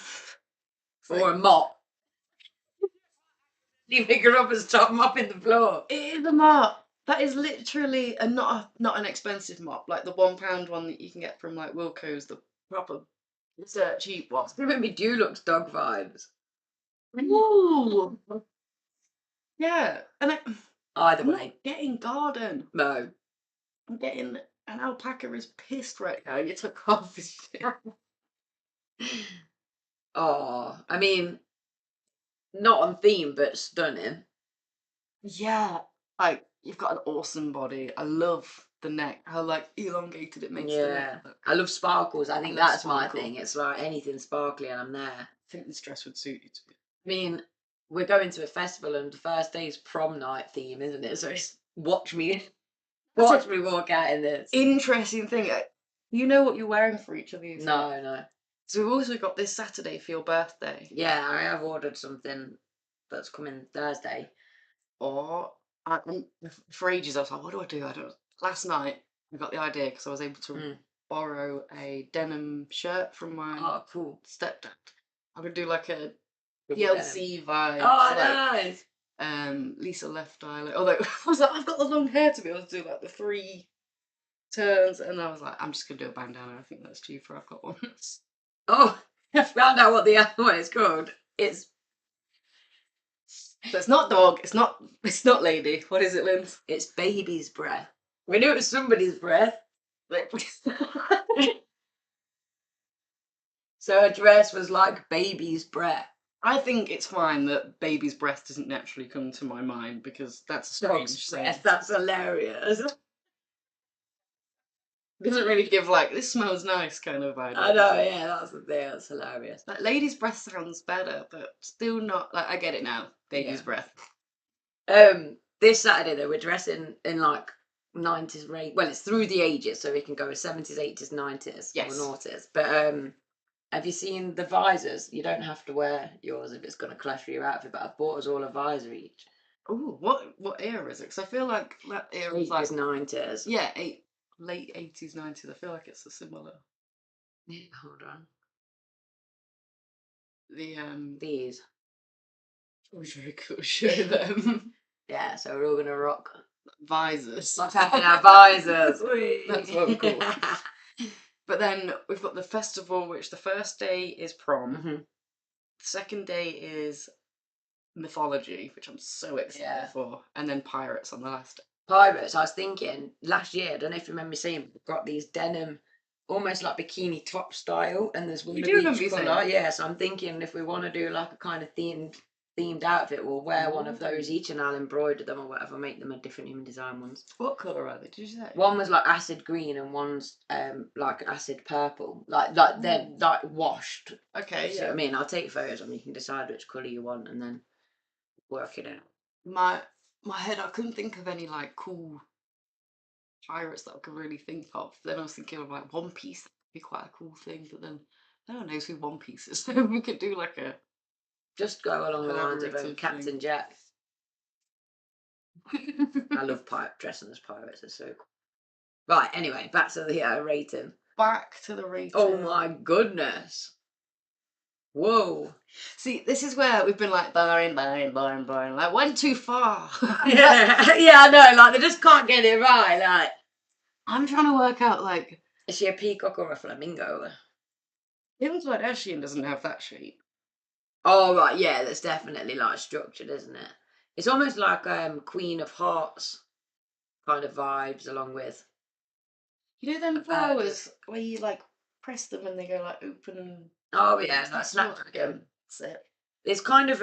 Or a mop. You pick her up and start mopping the floor. It is a mop. That is literally not an expensive mop, like the £1 one that you can get from like Wilko's, the proper. It's a cheap one. It's giving me Dulux dog vibes. Ooh. Yeah, and Either I'm way. not getting garden. No. I'm getting an alpaca is pissed right now. You took off his shit. Oh, I mean, not on theme, but stunning. Yeah, like you've got an awesome body. I love the neck. How like elongated it makes the Yeah. neck look. I love sparkles. I think love that's my sparkle. thing. It's like anything sparkly and I'm there. I think this dress would suit you too. I mean, we're going to a festival and the first day's prom night theme, isn't it? So it's watch me walk out in this. Interesting thing. You know what you're wearing for each of these? No. So we've also got this Saturday for your birthday. Yeah, I have ordered something that's coming Thursday. Or for ages I was like, what do? I don't. Last night I got the idea because I was able to borrow a denim shirt from my Oh, cool. stepdad. I'm gonna do like a Double PLC vibe. Oh, like, nice. Lisa Left Eye. Like, although I was like, I've got the long hair to be able to do like the 3 turns, and I was like, I'm just gonna do a bandana. I think that's cheaper. I've got one. Oh, I found out what it's called. It's So it's not dog. It's not lady. What is it, Linz? it's baby's breath. We knew it was somebody's breath. So her dress was like baby's breath. I think it's fine that baby's breath doesn't naturally come to my mind because that's a strange Dog's thing. breath. That's hilarious. Doesn't really give like this smells nice kind of vibe. I know, yeah, that's the thing. That's hilarious. Like lady's breath sounds better, but still not like I get it now. Baby's Yeah. breath. This Saturday though, we're dressing in like 90s rate. Well, it's through the ages, so we can go 70s, 80s, 90s, Yes. or noughties. But have you seen the visors? You don't have to wear yours if it's going to clash with your outfit. But I've bought us all a visor each. Ooh, what era is it? Because I feel like that era is like 90s. yeah, late 80s, 90s. I feel like it's a similar. Yeah, hold on. The These. we should show them Yeah, so we're all gonna rock. visors. What's happening? Our visors. That's what I'm cool. But then we've got the festival, which the first day is prom. Mhm. The second day is mythology, which I'm so excited Yeah. for, and then pirates on the last day. Pirates. I was thinking last year. I don't know if you remember me saying we've got these denim, almost like bikini top style, and there's one You of do remember each you saying colour. that. Yeah, so I'm thinking if we want to do like a kind of themed outfit, we'll wear one of those Ooh. each, and I'll embroider them or whatever, make them a different human design ones. What colour are they? Did you say? One was like acid green, and one's like acid purple. Like they're like washed. Okay, So yeah. I mean, I'll take photos and you can decide which colour you want, and then work it out. My head, I couldn't think of any like cool pirates that I could really think of. Then I was thinking of like One Piece. That'd be quite a cool thing, but then no one knows who One Piece is. So we could do like a Just go along the lines of Collaborative Captain thing. Jack. I love dressing as pirates. It's so cool. Right. Anyway, back to the rating. back to the rating. Oh my goodness! Whoa. See, this is where we've been like boring, like went too far. Yeah, yeah, I know. Like they just can't get it right. Like, I'm trying to work out like is she a peacock or a flamingo? it looks like Ashley doesn't have that shape. Oh right, yeah, that's definitely like structured, isn't it? It's almost like Queen of Hearts kind of vibes, along with. You know them A flowers where you like press them and they go like open. Oh yeah, like That's what- Snapdragon. That's it. It's kind of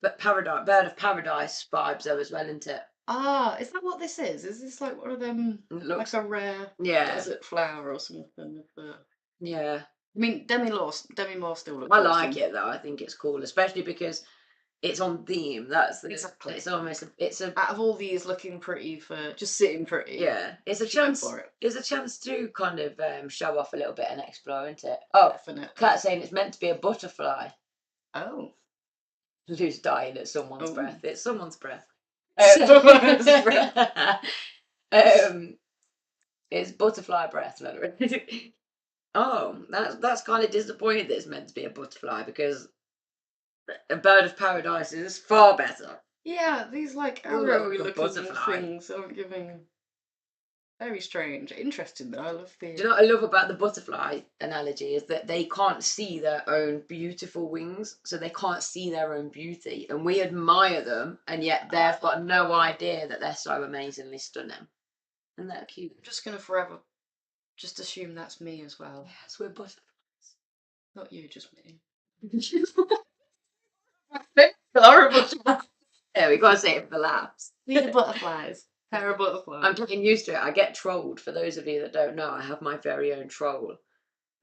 but paradise, bird of paradise vibes though as well, isn't it? Ah, is that what this is? Is this like one of them, It looks, like a rare yeah, desert flower or something? With the... yeah. I mean, Demi Moore still looks. I awesome. like it though. I think it's cool, especially because it's on theme. That's the, Exactly. It's almost it's a Out of all these, looking pretty for just sitting pretty. yeah. It's a Should go chance. for it. It's a chance to kind of show off a little bit and explore, isn't it? Oh, Definitely. Claire's saying it's meant to be a butterfly. Oh. Who's dying at someone's Oh. breath? It's someone's breath. Someone's breath. It's butterfly breath, literally. Oh, that's kind of disappointing that it's meant to be a butterfly because a bird of paradise is far better. Yeah, these like I love arrow the looking butterfly. things are giving very strange. Interesting though. I love the. Do you know what I love about the butterfly analogy is that they can't see their own beautiful wings, so they can't see their own beauty, and we admire them, and yet they've got no idea that they're so amazingly stunning, and they're cute. I'm just gonna forever just assume that's me as well. Yes, we're butterflies. Not you, just me. Horrible. Yeah, we gotta say it for laughs. These are butterflies. Pair of butterflies. I'm getting used to it. I get trolled. For those of you that don't know, I have my very own troll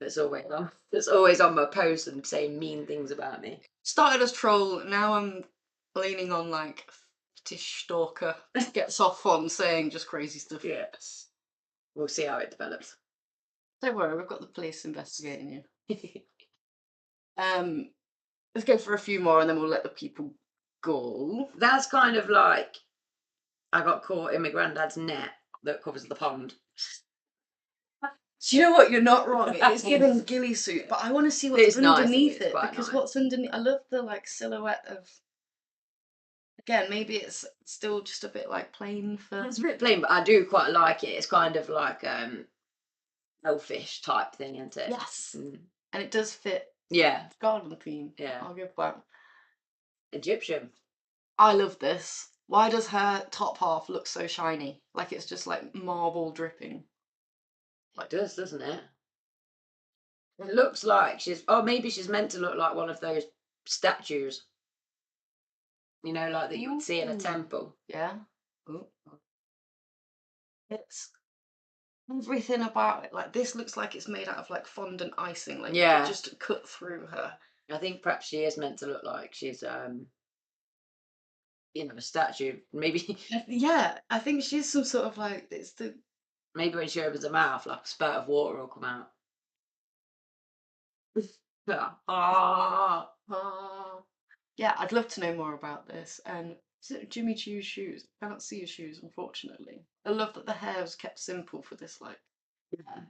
that's always on my post and saying mean things about me. Started as troll, now I'm leaning on like fetish stalker. Gets off on saying just crazy stuff. Yes. We'll see how it develops. Don't worry, we've got the police investigating you. Let's go for a few more and then we'll let the people go. That's kind of like I got caught in my granddad's net that covers the pond. Do you know what? You're not wrong. It's giving ghillie suit, but I want to see what's It's nice, underneath it's it quite because nice. what's underneath? I love the like silhouette of. Again, maybe it's still just a bit like plain for. It's a bit plain, but I do quite like it. It's kind of like elfish type thing, isn't it? Yes, Mm. and it does fit Yeah. garden theme. Yeah. I'll give that. Egyptian. I love this. Why does her top half look so shiny? Like it's just like marble dripping. It does, doesn't it? It looks like maybe she's meant to look like one of those statues. You know, like that you would see in a Ooh. temple. Yeah. Ooh. It's everything about it. Like this looks like it's made out of like fondant icing. Like Yeah. you could just cut through her. I think perhaps she is meant to look like she's a statue. Maybe Yeah, I think she's some sort of like it's the maybe when she opens her mouth, like a spout of water will come out. Yeah, I'd love to know more about this. And is it Jimmy Choo's shoes? I cannot see his shoes, unfortunately. I love that the hair was kept simple for this like Yeah.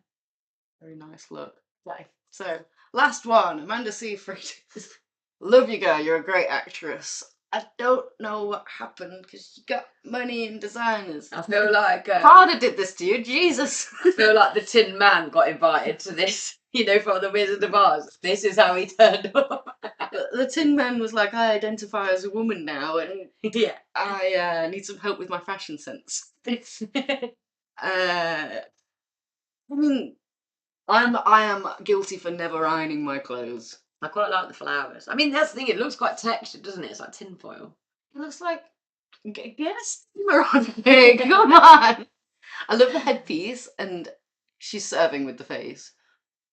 very nice look. Okay, so last one, Amanda Seyfried. Love you, girl. You're a great actress. I don't know what happened because you got money and designers. I feel like Prada did this to you, Jesus. I feel like the Tin Man got invited to this, from the Wizard of Oz. This is how he turned up. The Tin Man was like, I identify as a woman now, and Yeah. I need some help with my fashion sense. I mean, I am guilty for never ironing my clothes. I quite like the flowers. I mean, that's the thing. It looks quite textured, doesn't it? It's like tinfoil. It looks like get a steamer on me. Come on. I love the headpiece, and she's serving with the face,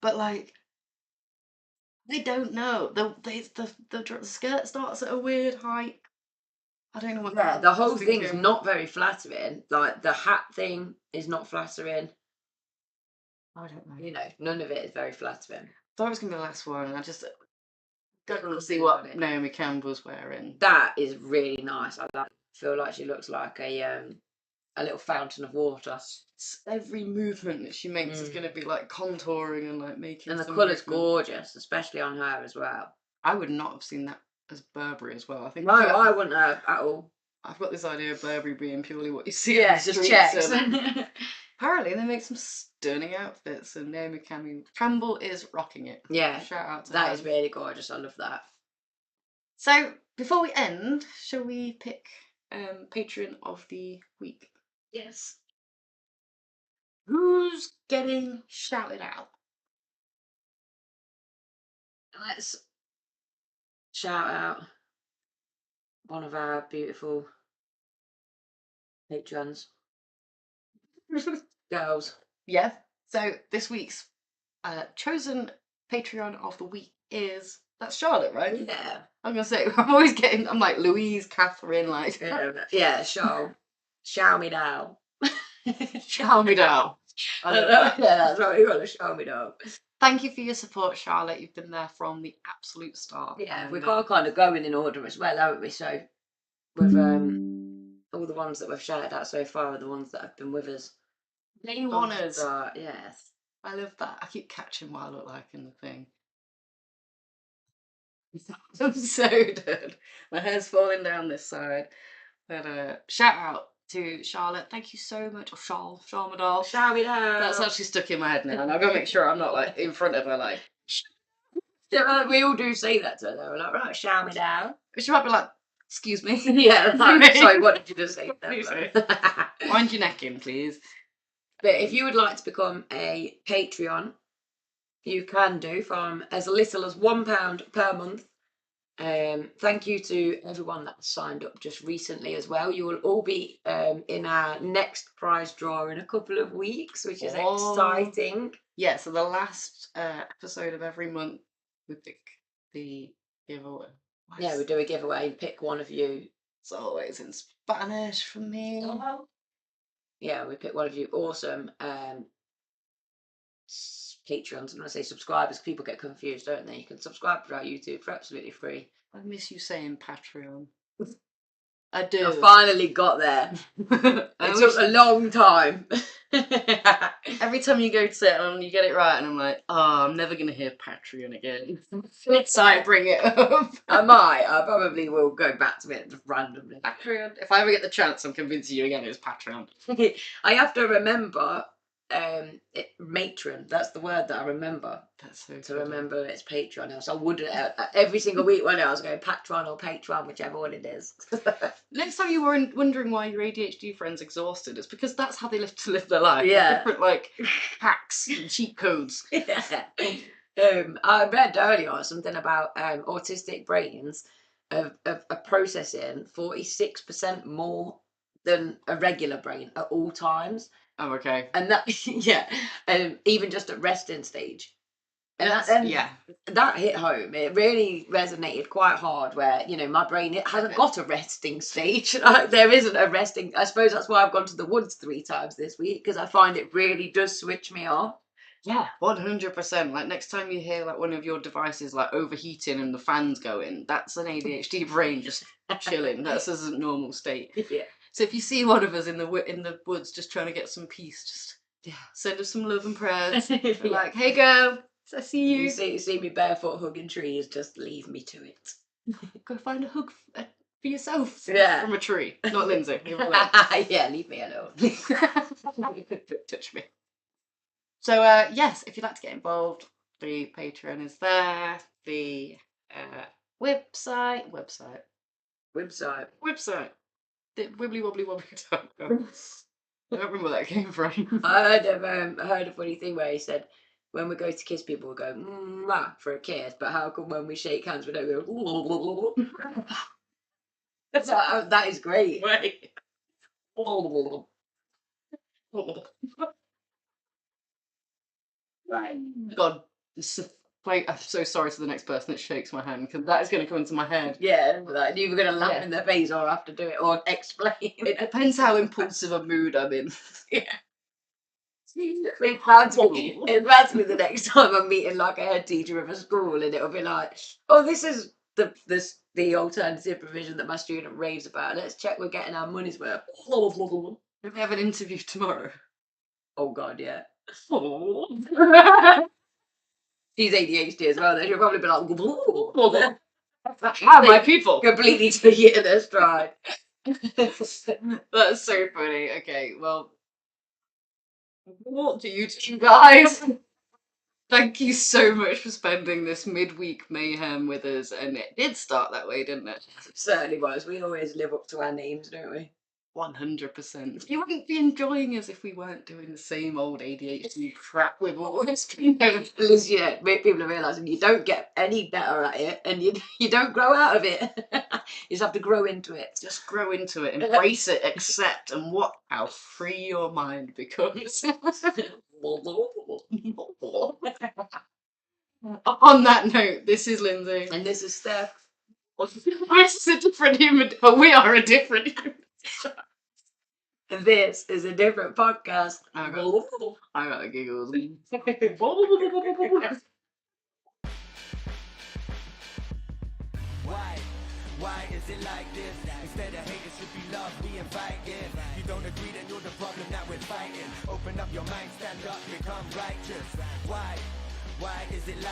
but like. They don't know. The skirt starts at a weird height. I don't know what. Yeah, the whole thing's thinking. not very flattering. Like the hat thing is not flattering. I don't know. None of it is very flattering. Thought it was gonna be the last one, and I just don't want to see what Naomi Campbell's wearing. That is really nice. I feel like she looks like a a little fountain of water. Every movement that she makes is going to be like contouring and like making. And the some colour's movement. gorgeous, especially on her as well. I would not have seen that as Burberry as well. I think No, I wouldn't have at all. I've got this idea of Burberry being purely what you see. Yeah, on the just streets checks. and apparently, they make some stunning outfits, and Naomi Campbell is rocking it. Yeah, Shout out to that her. is really gorgeous. I love that. So, before we end, shall we pick Patron of the Week? Yes. Who's getting shouted out? Let's shout out one of our beautiful patrons. Girls. Yeah. So, this week's chosen Patreon of the Week is... That's Charlotte, right? Yeah. I'm going to say, I'm like Louise, Catherine, like... Yeah, show me now. Show me down. Yeah, that's right. You got to show me now. Thank you for your support, Charlotte. You've been there from the absolute start. Yeah, we've got kind of going in order as well, haven't we? So, with all the ones that we've shouted out so far are the ones that have been with us. Day oneers. Yes. I love that. I keep catching what I look like in the thing. I'm so dead. My hair's falling down this side. But shout out to Charlotte. Thank you so much. Or Charl Madal. Shall we now? That's actually stuck in my head now, and I've got to make sure I'm not like in front of her like. Yeah, we all do say that to her. We're like, right, shall we now? She might be like, excuse me. Yeah, like, sorry, what did you just say? Wind your neck in, please. But if you would like to become a Patreon, you can do from as little as £1 per month. Thank you to everyone that signed up just recently as well. You will all be in our next prize draw in a couple of weeks, which is exciting. Yeah, so the last episode of every month we pick the giveaway. Yeah, we do a giveaway and pick one of you. It's always in Spanish for me. Yeah, we pick one of you. Awesome. Patrons, and when I say subscribers, people get confused, don't they? You can subscribe to our YouTube for absolutely free. I miss you saying Patreon. I do. I finally got there. It took a long time. Every time you go to say it and you get it right, and I'm like, oh, I'm never going to hear Patreon again. So I bring it up. I probably will go back to it just randomly. Patreon. If I ever get the chance, I'm convincing you again it's Patreon. I have to remember matron. That's the word that I remember. That's so to remember it's Patreon. Else I would every single week when I was going Patreon or Patreon, whichever one it is. Next time you were wondering why your ADHD friend's exhausted, it's because that's how they live to live their life. Yeah. Different like hacks and cheat codes. Yeah. I read earlier something about autistic brains are processing 46% more than a regular brain at all times. Oh, okay. And that, yeah, even just at resting stage. And that hit home. It really resonated quite hard where, you know, my brain, it hasn't got a resting stage. Like, there isn't a resting. I suppose that's why I've gone to the woods 3 times this week, because I find it really does switch me off. Yeah, 100%. Like, next time you hear like one of your devices like overheating and the fan's going, that's an ADHD brain just chilling. That's as a normal state. Yeah. So if you see one of us in the woods just trying to get some peace, just send us some love and prayers. Like, hey girl, I see you. You see me barefoot hugging trees, just leave me to it. Go find a hug for yourself. From a tree. Not Lindsay. Yeah, leave me alone. Touch me. So, yes, if you'd like to get involved, the Patreon is there. The website. The wibbly wobbly wobbly. I don't remember where that came from. I heard a funny thing where he said, when we go to kiss people, we go mwah for a kiss, but how come when we shake hands we don't go that is great. Right. Right. God, I'm so sorry to the next person that shakes my hand, because that is going to come into my head. Yeah, like you're going to laugh in their face or have to do it or explain. It depends how impulsive a mood I'm in. Yeah. It reminds me the next time I'm meeting like a head teacher of a school, and it'll be like, oh, this is the alternative provision that my student raves about. Let's check we're getting our money's worth. Do we have an interview tomorrow? Oh God, yeah. Oh. She's ADHD as well. Then she'll probably be like, Ah, my people. completely take it in their stride. That's so funny. Okay, well, what do you two guys? Thank you so much for spending this midweek mayhem with us. And it did start that way, didn't it? Certainly was. We always live up to our names, don't we? 100%. You wouldn't be enjoying us if we weren't doing the same old ADHD crap we've always been doing. Yeah, make people realising you don't get any better at it, and you don't grow out of it. You just have to grow into it. Just grow into it, embrace it, accept, and watch how free your mind becomes. On that note, this is Lindsay. And this is Steph. This is a different human. Oh, we are a different human. And this is a different podcast. I got the giggles. Why is it like this? Instead of hate, it should be love, we inviting. You don't agree, then you're the problem, now we're fighting. Open up your mind, stand up, become righteous. Why is it like